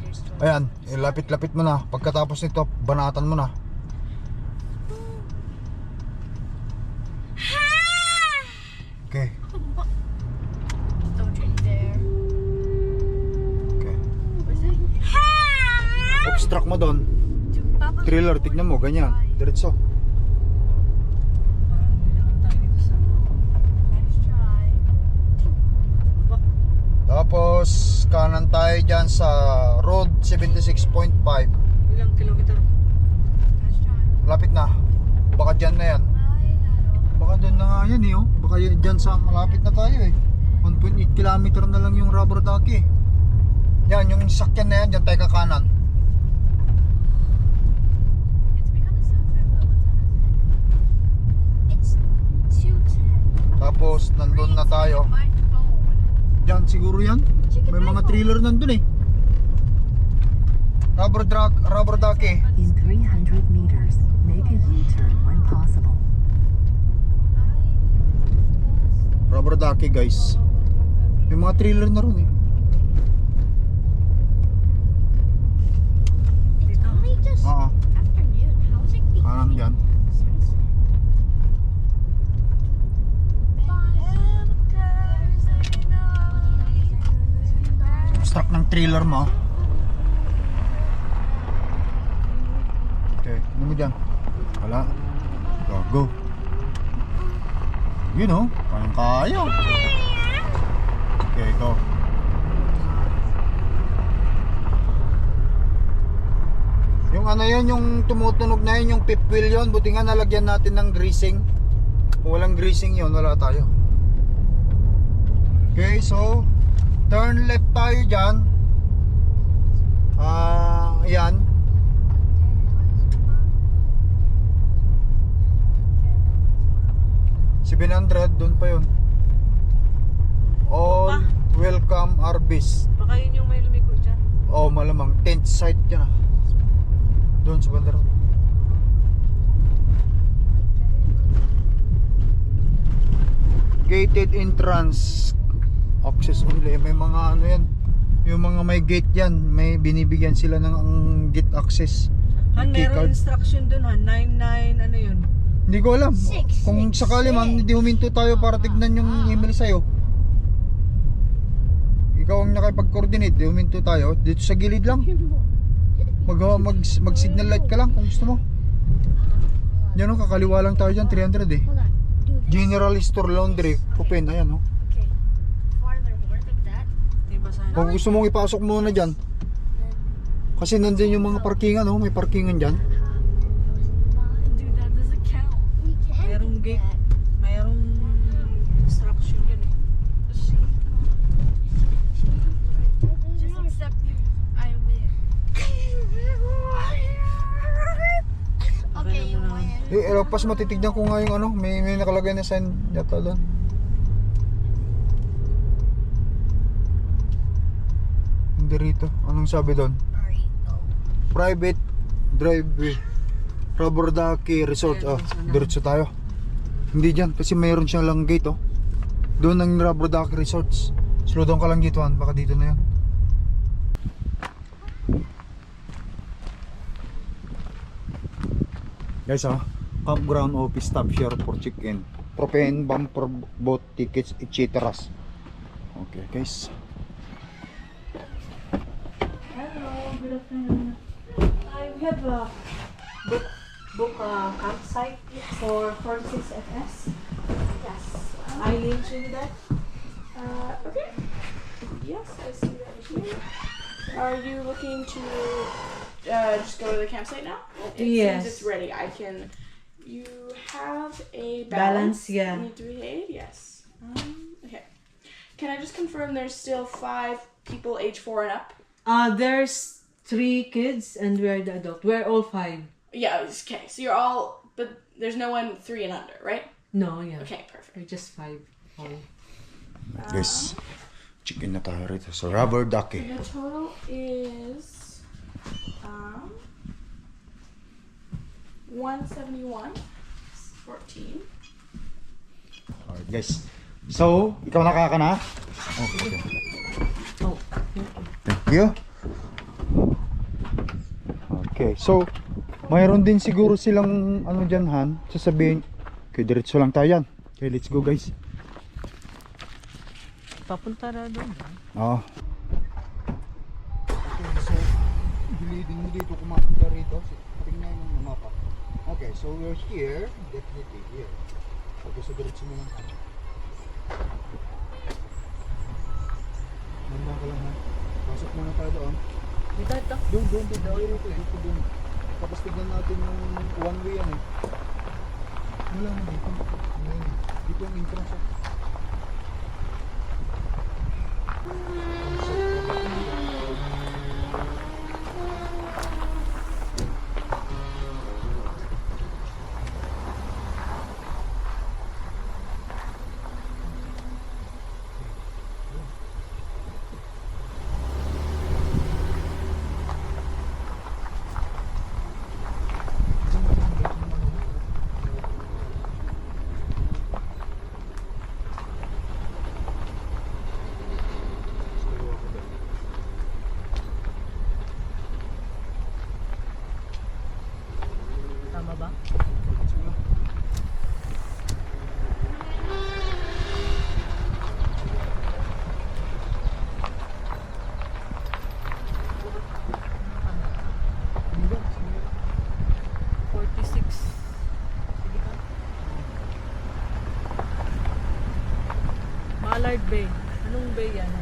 there's 20. Ayan, lapit-lapit mo na. Pagkatapos nito, banatan mo na. Okay. Don't drink there. Okay. Obstruct mo doon. Trailer, tignan mo, ganyan. Diretso. Parang bilangan tayo dito sa Tapos, kanan tayo dyan sa road 76.5. ilang kilometer. Lapit na. Baka dyan na yan. Baka dyan na nga yan eh, oh. Baka dyan sa malapit na tayo eh. 1.8 kilometer na lang yung rubber ducky. Yan, yung sakyan na yan, dyan tayo kakanan. It's 210. Tapos, nandun na tayo. Dyan siguro yan. May mga trailer nandun eh. Rubber ducky. In 300 meters, make a U-turn when possible. Rubber ducky guys. May mga trailer na ron eh. It's only just Oo, afternoon. How's it becoming kanan dyan. sunset? Obstruct ng trailer mo. Okay, ano mo dyan? Wala. Go. You know, kaya. Okay, go. Yung ano yun, yung tumutunog na yun, yung fifth wheel yun. Buti nga nalagyan natin ng greasing. Kung walang greasing yun, wala tayo. Okay, so turn left tayo dyan. Yan. $700, doon pa yun. All welcome Arbis. Baka yun yung may lumiko dyan. Oh, malamang tent site yan ah. Doon sa banda ron. Gated entrance, access only. May mga ano yan, yung mga may gate yan, may binibigyan sila ng ang gate access. Han, Key meron card. instruction dun han. 99, ano yun? Hindi ko alam. Six, Kung six, sakali man, six. hindi huminto tayo para tignan yung email sa'yo. Ikaw ang nakipag-coordinate, di huminto tayo. Dito sa gilid lang. Mag-signal light ka lang kung gusto mo. Yan o, kakaliwa lang tayo dyan, 300 eh. Hold on. Do this. General Store Laundry, open, ayan o. Okay. Farther more like that. Diba sana? Kung gusto mong ipasok muna dyan. Kasi nandun yung mga parkingan o, may parkingan dyan. Dude, that doesn't count. We can Merong do gate. that. Merong instruction yan eh. Just accept you. I win. Okay, you win. Pas matitignan ko nga yung ano, may nakalagay na sign yata doon. Hindi rito. Anong sabi doon? Private driveway, rubber ducky resort. Ah, diretso tayo. Hindi dyan kasi mayroon siyang lang gate oh. Doon ang rubber ducky resorts. Slow down ka lang dito han, baka dito na yan. Guys campground office stop share for check-in, propane, bumper boat tickets, etc. Okay guys. Good afternoon. We have a book campsite for 46 FS. Yes. Eileen, show you that? Okay. Yes, I see that here. Are you looking to just go to the campsite now? It Yes. seems it's ready. I can. You have a Balance, yeah. Need to be paid. Yes. Okay. Can I just confirm there's still 5 people age 4 and up? There's 3 kids and we're the adult. We're all 5. Yeah. Okay. So you're all, but there's no one 3 and under, right? No, yeah. Okay. Perfect. We're just 5. all. Guys, chicken na tayo rito. So, rubber ducky. The total is 171.14. Alright guys. So, ikaw nakaka na? Okay. Oh, Thank you. Okay, so mayroon din siguro silang ano dyan, Han, sasabihin. Okay, diretso lang tayo yan. Okay, let's go guys. papunta na doon. Oh. Okay, so hilidin mo dito kumapunta rito. Tingnan yung mapa. Okay, so we're here, definitely here. Okay, so diretso mo lang. Manda ka lang, ha. Pasok muna tayo doon. Dito. Doon, doon. Tapos tignan natin yung one way yan eh. Wala na dito. Ayan. Dito yung entrance. Tama ba? Mallard Bay. Anong bay yan?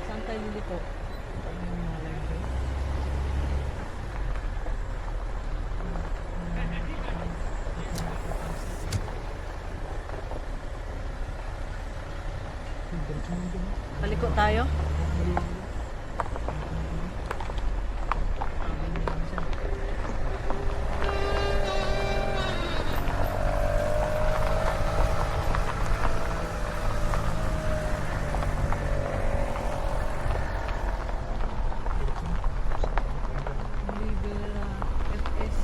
Saan tayo dito? Mallard Bay. Paliko tayo? FS.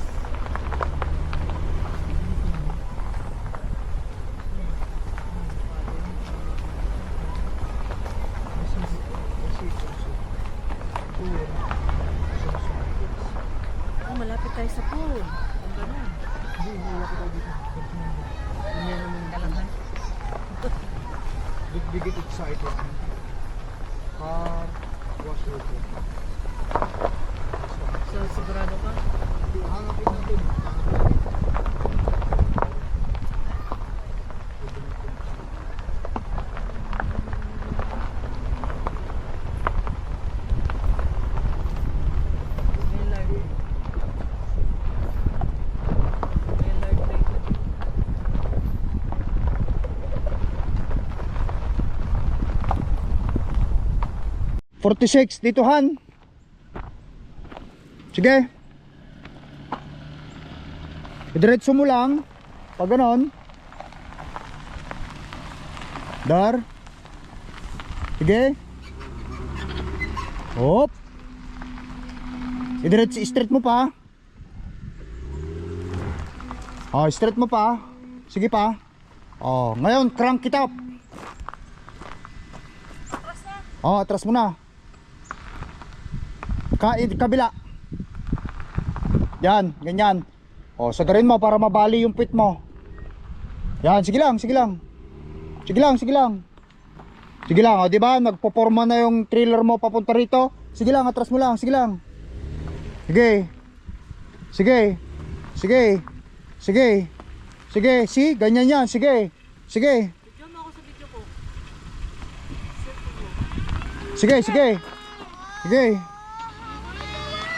Oh, malapit tayo sa pool. Ang ganun. Kalaman. We get excited. Car wash over. So, sigurado ka? Hanapin natin. Mallard. Mallard Bay. 46 dito, Han. Sige. Diretso mo lang. Pag ganon. Dar. Sige. Hop. Diretso, straight mo pa. Oh, straight mo pa. Sige pa. Oh, ngayon crank it up. Oh, atras mo na. Kabila. Yan, ganyan. O, sagarin mo para mabali yung pit mo. Yan, sige lang, sige lang. Sige lang, sige lang. Sige lang, o, di ba? Nagpo-forma na yung trailer mo papunta rito. Sige lang, atras mo lang. Sige lang. Sige. Sige. Sige. Sige. Sige. See? Ganyan yan. Sige. Sige. Diyan mo ako sa video ko. Sige, sige. Sige.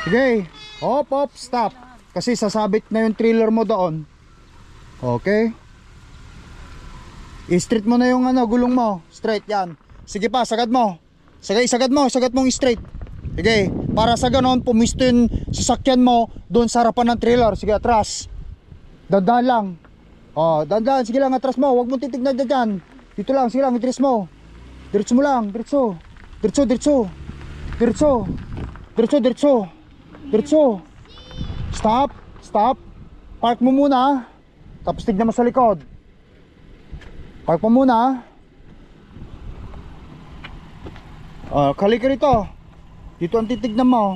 Sige. Hop, hop, stop. Kasi sasabit na yung trailer mo doon. Okay. I-straight mo na yung gulong mo. Straight yan. Sige pa, sagad mo. Sagad mong straight. Sige, para sa ganon, pumisto yung sasakyan mo doon sa harapan ng trailer. Sige, atras. Dandan lang. Oh, dandan, sige lang, atras mo. Huwag mong titignan dyan. Dito lang, sige lang, itris mo. Diretso mo lang, diretso. Diretso. Stop. Park mo muna. Tapos tignan mo sa likod. Park mo muna. Kali ka rito. Dito ang titignan mo.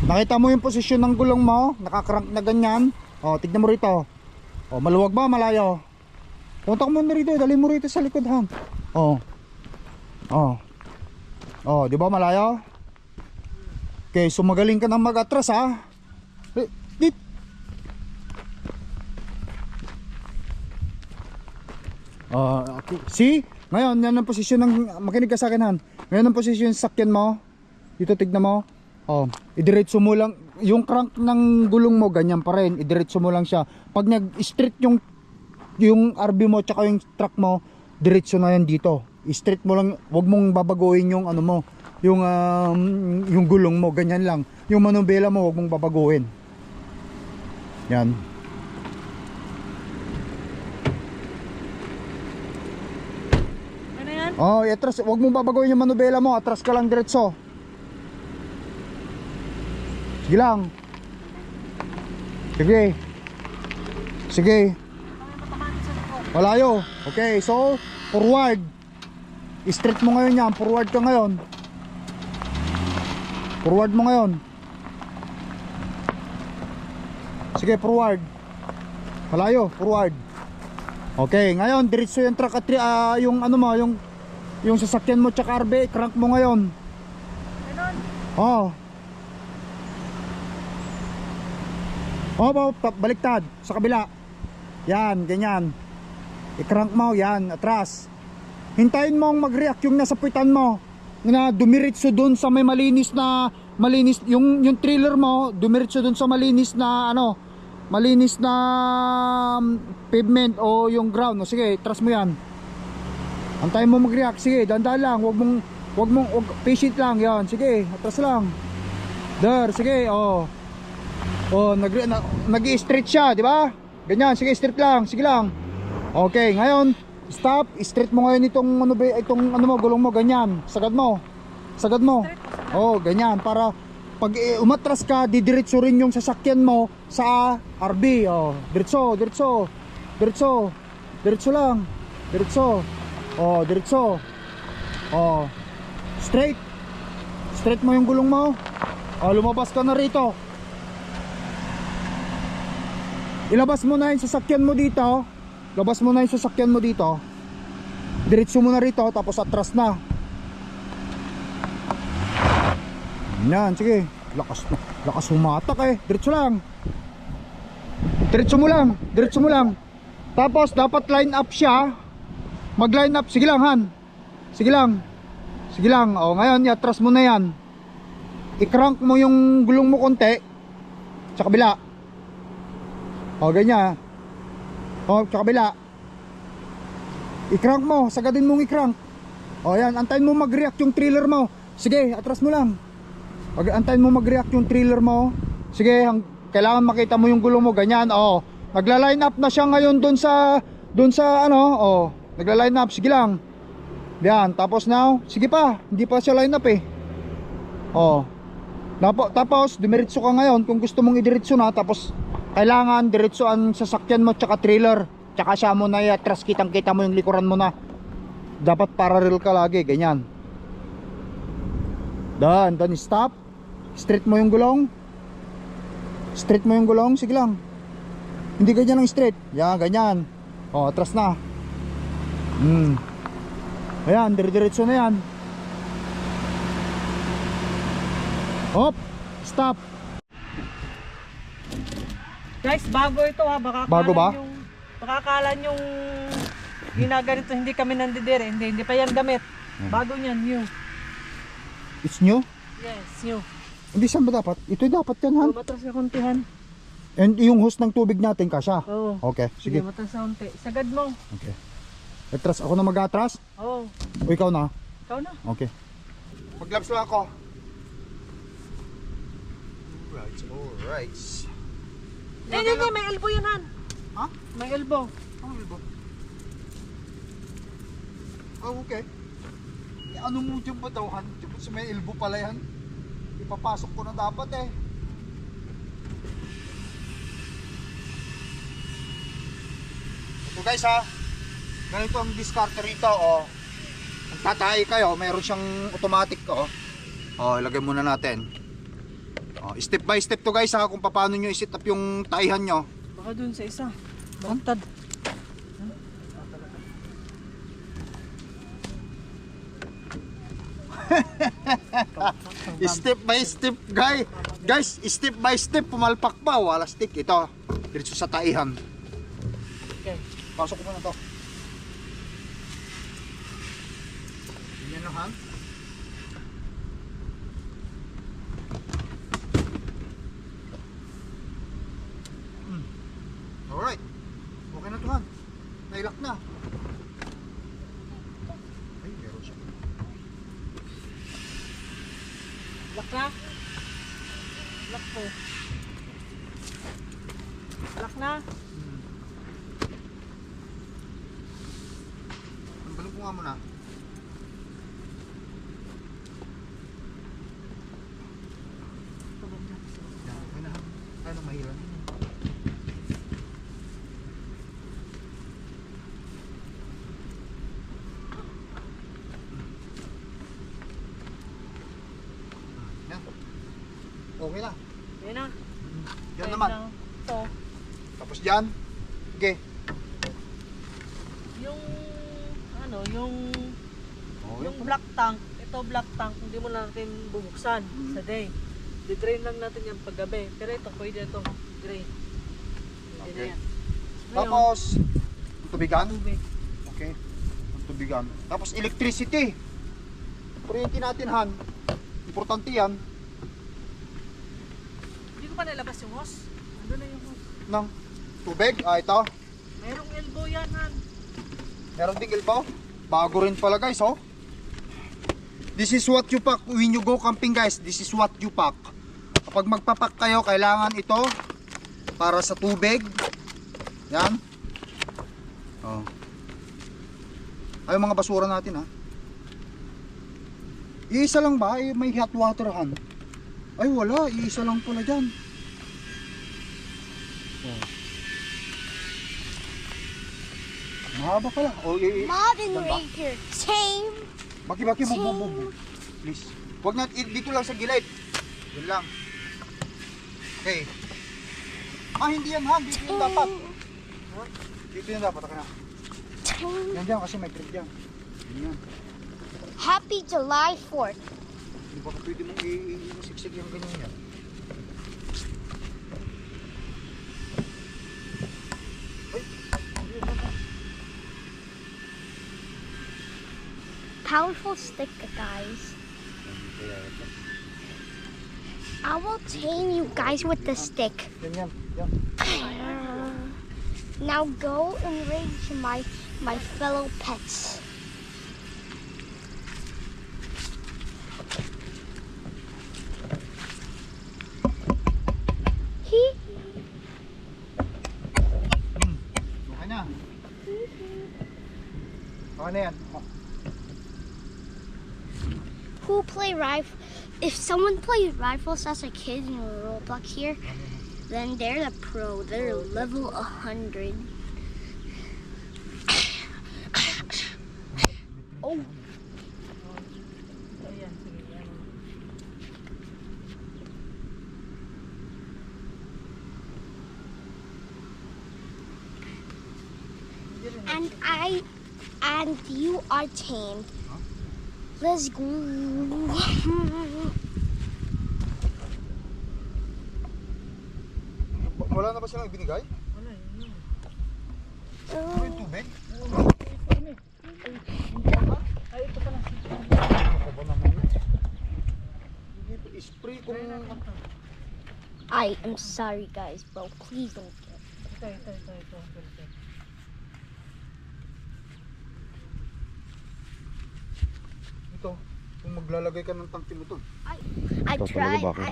Nakita mo yung posisyon ng gulong mo, nakakrank na ganyan. Tignan mo rito. Maluwag ba, malayo? Punta mo na rito, dali mo rito sa likod, han. Di ba malayo? Okay, so magaling ka nang mag-atras, ha. Dit. Okay. See? Ngayon, yan ang posisyon ng, makinig ka sa akin, han. Ngayon ang posisyon ng sakyan mo. Dito, tignan mo. Idiretso mo lang. Yung crank ng gulong mo, ganyan pa rin. Idiretso mo lang siya. Pag nag-straight yung RB mo, tsaka yung truck mo, diretso na yan dito. I-straight mo lang. Huwag mong babaguhin yung ano mo. Yung gulong mo, ganyan lang. Yung manubela mo, huwag mong babaguhin. Yan. Atras, wag mong babaguhin yung manubela mo, atras ka lang diretso. Sige lang. Sige. Malayo. Okay, so forward. I-straight mo ngayon yan, forward ka ngayon. Sige, forward. Malayo, forward. Okay, ngayon diretso yung truck at yung ano mo, yung sasakyan mo tsaka RB, crank mo ngayon. Baliktad sa kabila. Yan, ganyan. I-crank mo, yan, atras. Hintayin mong mag-react yung nasa puwitan mo na dumiretso dun sa may malinis, yung trailer mo, dumiretso dun sa malinis na pavement o yung ground. Sige, atras mo yan. Antayin mo mag-react. Sige, dandan lang. Huwag mong patient lang. Yan, sige, atras lang. There, sige, nag-i-straight siya, di ba? Ganyan, sige, straight lang, sige lang. Okay, ngayon, stop. Straight mo ngayon itong gulong mo, ganyan. Sagad mo. Ganyan, para pag umatras ka, didiretso rin yung sasakyan mo sa RB. Diretso lang. Diretso. Straight mo yung gulong mo. Lumabas ka na rito. Ilabas mo na yung sasakyan mo dito. Diretso mo na rito, tapos atras na. Yan, sige. Lakas humatak eh. Diretso mo lang. Tapos dapat line up siya. Mag-line up. Sige lang, han. Sige lang. Ngayon, i-atras mo na yan. I-crank mo yung gulong mo konti sa kabila. Ganyan. Sa kabila. I-crank mo. Sagadin mong i-crank. Yan. Antayin mo mag-react yung trailer mo. Sige, atras mo lang. Antayin mo mag-react yung trailer mo. Sige, kailangan makita mo yung gulong mo. Ganyan. Nagla-line up na siya ngayon doon sa nagla-line up. Sige lang. Yan. Tapos now, sige pa. Hindi pa siya line up eh. Tapos, dumiretso ka ngayon kung gusto mong idiretso na. Tapos, kailangan diretso ang sasakyan mo tsaka trailer. Tsaka siya mo na i-atras, kitang-kita mo yung likuran mo na. Dapat parallel ka lagi, ganyan. Dan stop. Straight mo yung gulong. Sige lang. Hindi ganyan lang straight. Yan, ganyan. Atras na. Ayan, dire-diretso na yan. Hop, stop. Guys, bago ito ha. Baka Bago ba? Baka akala yung ginaganito, hindi kami nandidire. Hindi pa yan gamit. Bago niyan, new. It's new? Yes, new. Hindi, saan ba dapat? Ito dapat yan, Han. Matras na kontihan. And yung hose ng tubig natin kasya. Oo. Okay, sige. Matras na konti. Sagad mo. Okay. Atras, ako na mag-atras? Oo. O ikaw na? Ikaw na. Okay. Mag-gloves lang ako. Alright. Hindi, may elbow yan, Han. Ha? May elbow. Oh, okay. Ano mo dyan ba daw, Han? Dyan sa may elbow pala yan. Ipapasok ko na dapat eh. Ito guys ha. Ganito ang discarter rito, oh. Kung tatay kayo, mayroon siyang automatic, oh. Oh, ilagay muna natin. Oh, step by step to guys ha, kung paano nyo i-set up yung taihan nyo. Baka dun sa isa. Bantad. Step by step, guys, step by step, pumalpak pa, wala stick. Ito, diretso sa taihan. Okay. Pasok ko muna to. Ganyan lang, Han. Alright. Okay na to, Han. Nailak na. Ay, meron siya. Lock na. Lock po. Lock na. Tanggalin ko nga muna. Yan, okay na. Kaya na mahirap. Yan. Okay na. Yan na. Yan Okay naman. na. Ito. Tapos dyan. Okay. Yung ano, yung Oh, yung black tank, ito black tank, hindi mo na natin bubuksan sa day. Di-drain lang natin yan paggabi. Pero ito, pwede ito. Drain. Pwede Okay. na yan. Ngayon, Tapos, tubigan. tubig. Okay. Ang tubigan. Tapos electricity. Kuryente natin, Han. Importante yan. Hindi ko pa nilabas yung hose. Ando na yung hose. Ng tubig. Ah, ito. Merong elbow yan, Han. Meron ding elbow. Bago rin pala, guys, oh. This is what you pack when you go camping, guys. This is what you pack. Kapag magpapak kayo, kailangan ito para sa tubig. Yan. Oh. Ay, mga basura natin, ha. Iisa lang ba? Ay, may hot water, Han. Ay, wala. Iisa lang pala dyan. Oh. Mahaba pala. Oh, Moderator, tame. Baki-baki mo. Please. Huwag na, dito lang sa gilid. Yun lang. Okay. Ah, hindi yan, Han. Dito yung dapat. Dito yung dapat. Okay na. Tame. Yan dyan kasi may grip dyan. Yan. Happy July 4th. Hindi ba pwede mong i-siksik yung ganyan yan? Powerful stick, guys. I will tame you guys with the stick. Yan. Yan. Now go enrage my fellow pets. Hee. Okay na. Okay na yan. Oh. Who play rifle? If someone plays rifles as a kid in Roblox here, then they're the pro. They're level 100. Oh, Ayan, sige. Yan. and I and you are tamed. Let's go. Wala na ba silang ibinigay? Ano yun? Ano yung tubig? Ay, ito pala. Ako ba naman yun? Spray kung... I am sorry, guys, bro. Please don't get. Ito. Ito, kung maglalagay ka ng tangke mo to. I Ito tried. talaga ba ako?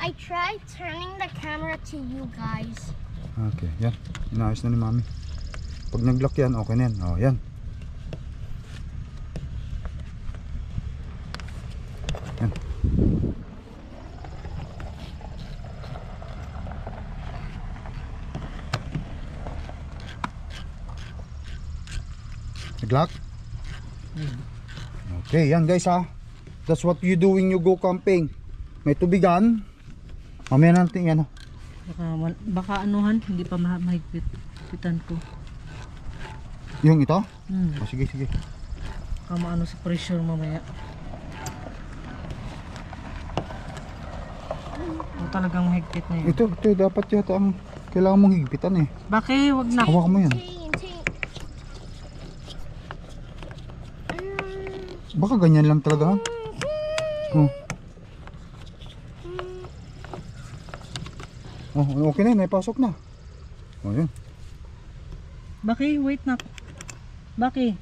I tried turning the camera to you guys. Okay, yan. Inaayos na ni Mami. Pag nag-lock yan, okay na yan. Oh, yan. Yan. Nag-lock? Okay, yan guys ha. That's what you do when you go camping. May tubigan. Mamaya natin yan. Baka anuhan, hindi pa mahigpitan ko. Yung ito? Hmm. Oh, sige. Baka maano sa pressure mamaya. O talagang mahigpit na yun. Ito dapat yata ang kailangan mong higpitan eh. Bakit? Wag na. Hawak mo yan. Baka ganyan lang talaga. Oh. Oh, okay na, naipasok na. Oh, yun. Bakit? Wait na. Bakit?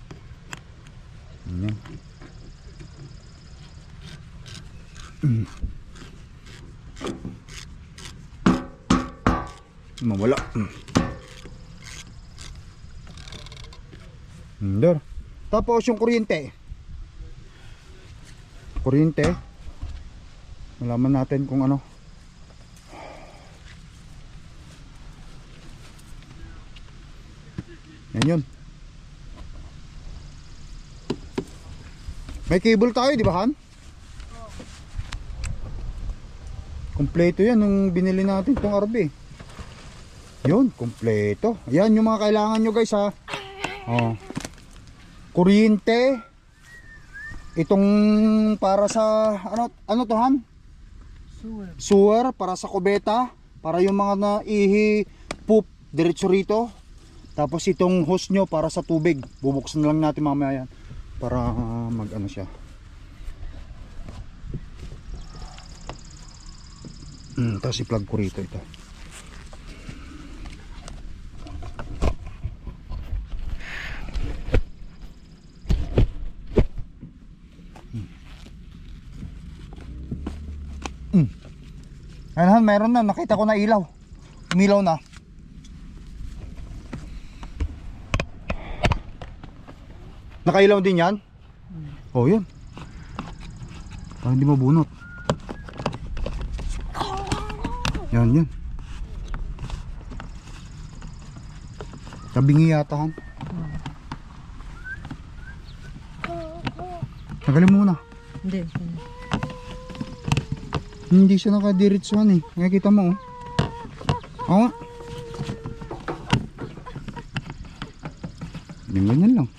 Yan. Mawala. There. Tapos yung kuryente. Malaman natin kung ano. Yan yun. May cable tayo, di ba Han? Kompleto yan yung binili natin itong RV. Yun, kompleto. Yan yung mga kailangan nyo guys ha. Oh. Kuryente. Itong para sa ano to Han? Sewer para sa kubeta, para yung mga naihi poop diretso rito. Tapos itong hose nyo para sa tubig. Bubuksan lang natin mamaya yan para mag ano siya. Tapos i-plug ko rito ito. Ayun, meron na, nakita ko na ilaw. Umilaw na. Nakailaw din yan? Oh, yun. Parang hindi mabunot. Yan. Tabingi yata Han. Tagalin muna. Hindi. Hindi siya nakadiretsuhan eh. Nakikita mo oh. Oo nga. Ganyan lang.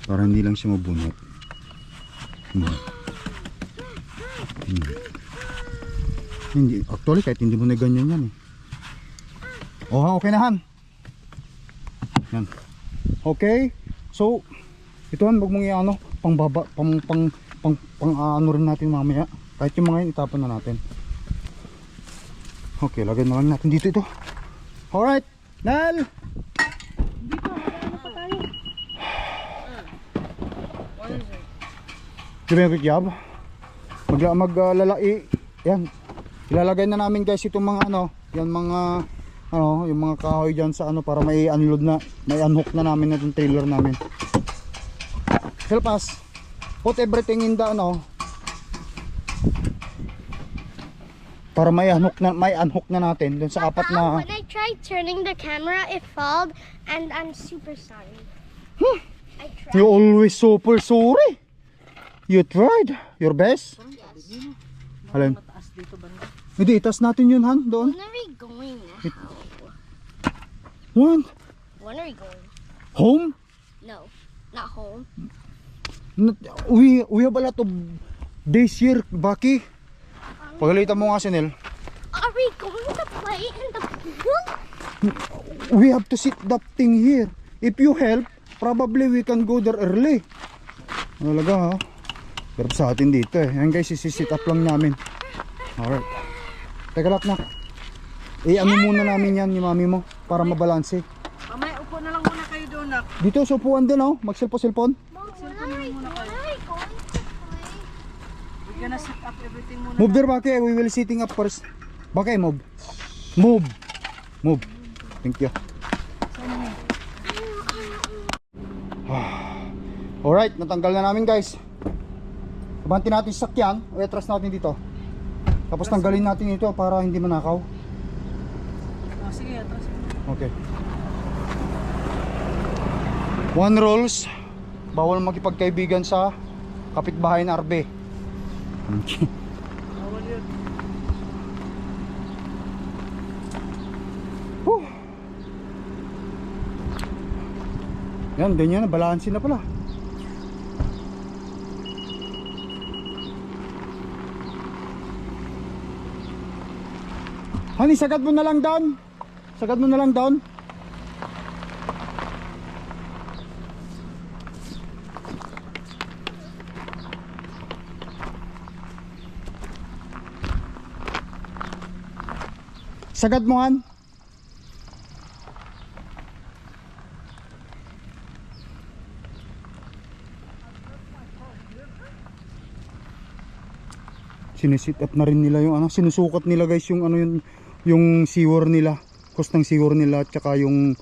Para hindi lang siya mabunot. Hindi, actually kahit hindi mo na ganyan yan eh. Oh, okay na Han. Yan. Okay. So, ito Han, wag mong i-ano, pangbaba, pang ano rin natin mamaya. Kahit yung mga yun, itapon na natin. Okay, lagyan na lang natin dito ito. Alright, Nal! Diba yung quick job? Maglalai. Yan. Ilalagay na namin guys itong mga ano, yan mga ano, yung mga kahoy diyan sa ano para may unload na, may unhook na namin na itong trailer namin. Help us. Put everything in the ano para may unhook na natin dun sa apat na. When I tried turning the camera, it failed, and I'm super sorry. I tried. You always super sorry. You tried your best. Alin? Mataas dito banda. Hindi, itas natin yun, Han. Doon. When are we going now? What? When are we going? Home? No, not home. We have a lot of days here, Baki. Pagalitan mo nga si Nel. Are we going to play in the pool? We have to sit that thing here. If you help, probably we can go there early. Talaga ha. Pero sa atin dito eh. Yan guys, isi-sit up lang namin. Alright. Teka lang na. Ano muna namin yan ni mami mo para mabalanse. Mamaya upo na lang muna kayo doon, nak. Dito sa upuan din oh. Magselpo-selpon. Mom, when are we going to play? We're gonna set up everything muna. Move there, Baki. We will sitting up first. Baki, move. Move. Move. Thank you. Alright, natanggal na namin guys. Abanti natin sa sakyan. O atras natin dito. Tapos tanggalin natin ito para hindi manakaw. Oh, sige, atras. Okay. One rules. Bawal makipagkaibigan sa kapitbahay na RB. Bawal yun. Whew. Yan, ganyan na. Balansin na pala. Honey, sagad mo na lang down. Sagad mo na lang down. Sagad mo, Han. Sinisit up na rin nila yung ano, sinusukat nila guys yung ano yung seawall nila, cost ng seawall nila at saka yung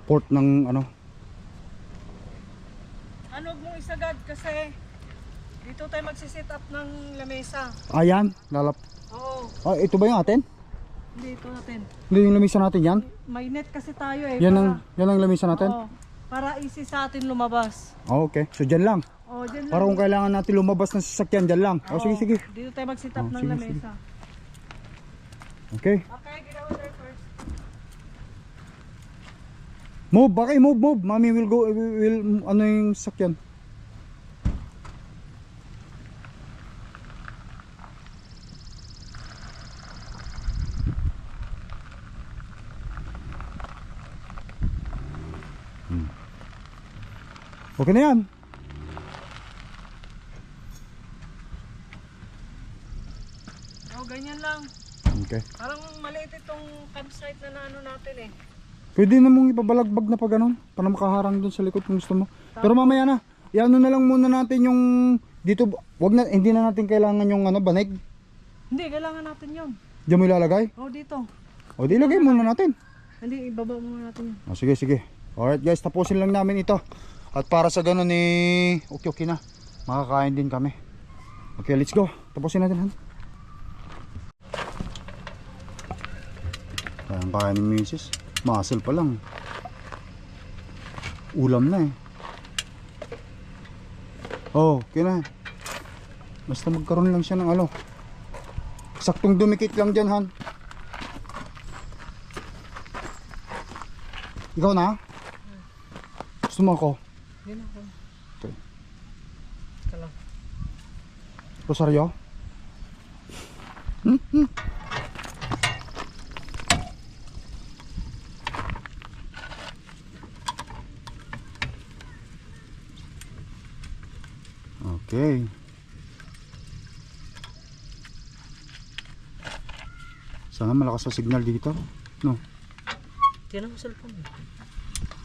port ng ano. Ano mong isagad kasi dito tayo magsisit up ng lamesa. Ayan, lalap. Oo, Ito ba yung atin? hindi ito natin. Hindi yung lamisa natin yan? May net kasi tayo eh. Yan ang lamisa natin? Oo, para easy sa atin lumabas. Okay, so dyan lang. Oh, dyan lang. Para kung kailangan natin lumabas ng sasakyan, dyan lang. Oo, Sige, sige. Dito tayo mag-sit up Oh, ng sige, lamesa. Okay. Okay, get over there first. Move, Baki, move. Mami will go, will ano yung sasakyan. Okay na yan. Oh, ganyan lang. Okay. Parang maliit itong campsite na ano natin eh. Pwede namang ipabalagbag na pa ganun para makaharang dun sa likod kung gusto mo. Pero mamaya na. Iano na lang muna natin yung dito, hindi na natin kailangan yung ano, banig. Hindi, kailangan natin yun. Diyan mo ilalagay? Oh, dito. O di ilagay muna natin. Hindi, ibaba muna natin yun. Sige. Alright guys, tapusin lang namin ito. At para sa ganun okay na. Makakain din kami. Okay, let's go. Tapusin natin, Han. Kayang kaya ni Mrs. Muscle pa lang. Ulam na eh. Oh, okay na. Basta magkaroon lang siya ng ano. Saktong dumikit lang dyan, Han. Ikaw na? Gusto mo ako? Hindi na ako. Okay. Ika lang. Rosario? Okay. Sana malakas sa signal dito. No. Tiyan ang cellphone eh.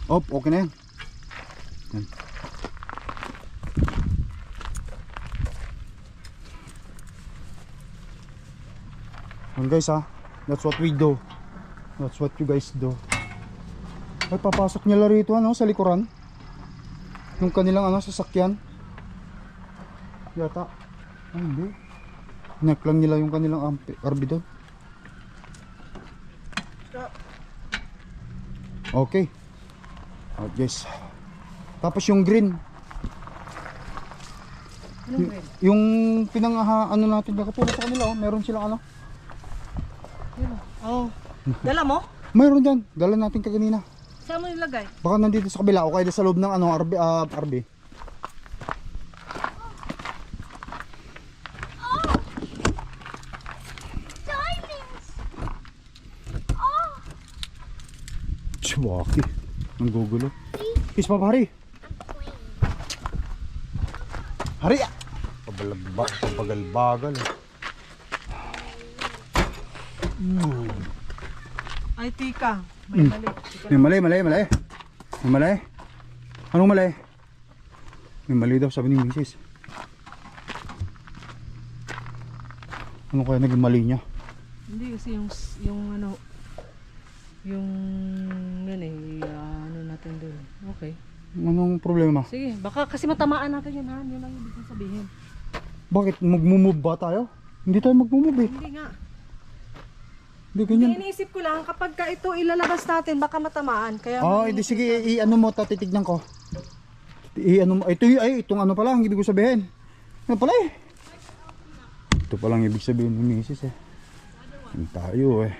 Okay na yan. Yan. Yan guys ha. That's what we do. That's what you guys do. Ay, papasok nila rito ano, sa likuran. Yung kanilang ano, sasakyan. Yata. Ay, hindi. Hinak lang nila yung kanilang RV doon. Okay. Alright guys. Tapos yung green. Anong green? Yung ano natin, nakatulog sa kanila, oh. Meron silang ano. Yun oh. Dala mo? Meron dyan, dala natin kaganina. Saan mo nilagay? Baka nandito sa kabila o kaya sa loob ng ano, RB. Diamonds! Oh, Chiwaki. Ang gugulo. Kiss pa pare. Hari! Pabagal-bagal. Ay, tika. May mali. May mali. Anong mali? May mali daw, sabi ni Mrs. Ano kaya naging mali niya? Hindi kasi yung ano, yung yan eh, ano natin doon. Okay. Anong problema? Sige, baka kasi matamaan natin yun ha. Yun lang ibig kong sabihin. Bakit? Mag-move ba tayo? Hindi tayo mag-move eh. Hindi nga. Hindi ganyan. Hindi, iniisip ko lang kapag ka ito ilalabas natin, baka matamaan. Kaya Hindi sige, i-ano mo, titignan ko. I-ano mo, itong ano pala, ang ibig ko sabihin. Ano pala eh? Ito pala ang ibig sabihin ni Mrs. eh. Yan tayo eh.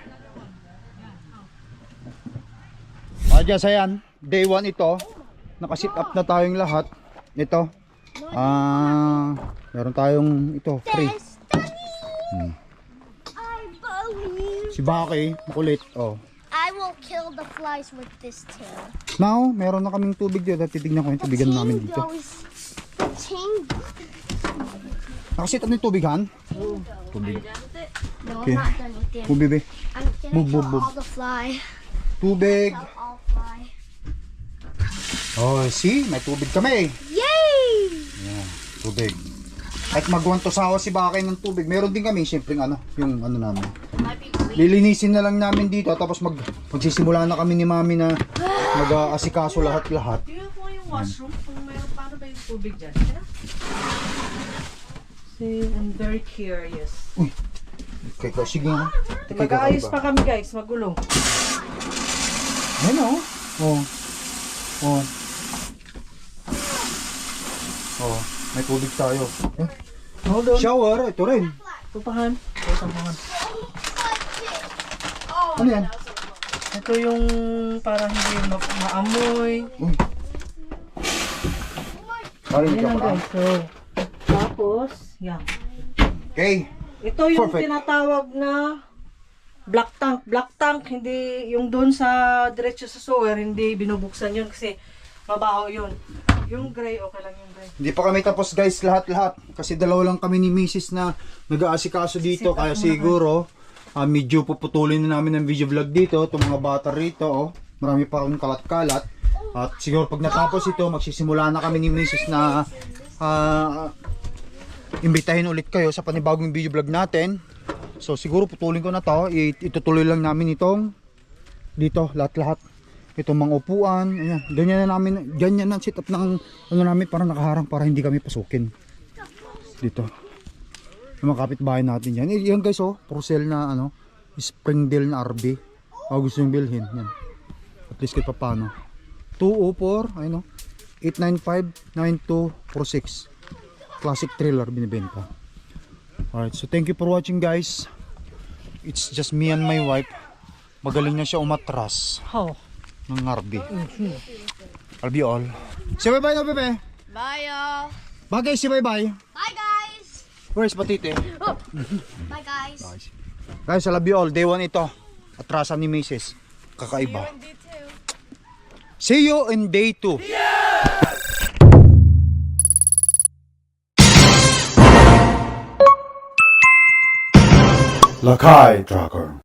Just ayan, day 1 ito. Nakasit up na tayong lahat. Ito. Meron tayong ito, free. I believe Si Baki, makulit. Oh. I will kill the flies with this tail. Now, meron na kaming tubig dito. Titignan ko yung tubigan namin dito. The chain. Nakasit up na yung tubigan? Tubig. No, Okay. I'm not done with it. Oh, bebe. I'm gonna Move, kill move, move. all the fly. Tubig. Kill all fly. Oh, see? May tubig kami. Yay! Yan, tubig. At magwan to sawa si Bakay ng tubig. Meron din kami, siyempre ano, yung ano namin. Lilinisin na lang namin dito tapos magsisimula na kami ni Mami na mag-aasikaso lahat-lahat. tingnan ko nga yung washroom kung meron paano ba yung tubig dyan. Kaya? See, I'm very curious. Okay, sige nga. Mag-aayos pa kami guys, magulo. Ayun oh. Oh. Oh. Oh, may tubig tayo. Eh, Hold on. shower, ito rin. Tupahan. Tupahan. Ano yan? Ito yung parang hindi maamoy. Parinig Yan ka lang pa. guys. So, tapos, yan. Okay. Ito yung Perfect. tinatawag na black tank. Black tank, hindi yung doon sa diretso sa sewer, hindi binubuksan yun kasi mabaho yun. Yung gray, okay lang yung gray. Hindi pa kami tapos guys lahat-lahat. Kasi dalawa lang kami ni Mrs. na nag-aasikaso dito. Sit up Kaya muna siguro medyo puputulin na namin ng video vlog dito. Itong mga bata rito. Oh. Marami pa akong kalat-kalat. At siguro pag natapos ito, magsisimula na kami ni Mrs. na imbitahin ulit kayo sa panibagong video vlog natin. So siguro putulin ko na to. Itutuloy lang namin itong dito lahat-lahat. Itong mga upuan, ayan, ganyan ang setup ng ano namin para nakaharang para hindi kami pasukin. Dito. Yung mga kapitbahay natin yan. Yan guys oh, for sale na ano, Springdale na RB. Gusto yung bilhin, yan. At least kahit paano. 204, ayun oh, 895-9246. Classic thriller binibenta. Alright, so thank you for watching guys. It's just me and my wife. Magaling na siya umatras How? ng RB. I'll be all. Say bye bye na bebe. Bye, y'all. Bagay si bye bye. Bye, guys. Where's Patite? Bye, guys. Guys, I love you all. Day 1 ito. Atrasan ni Mrs. Kakaiba. See you in day 2. Lakay Tracker.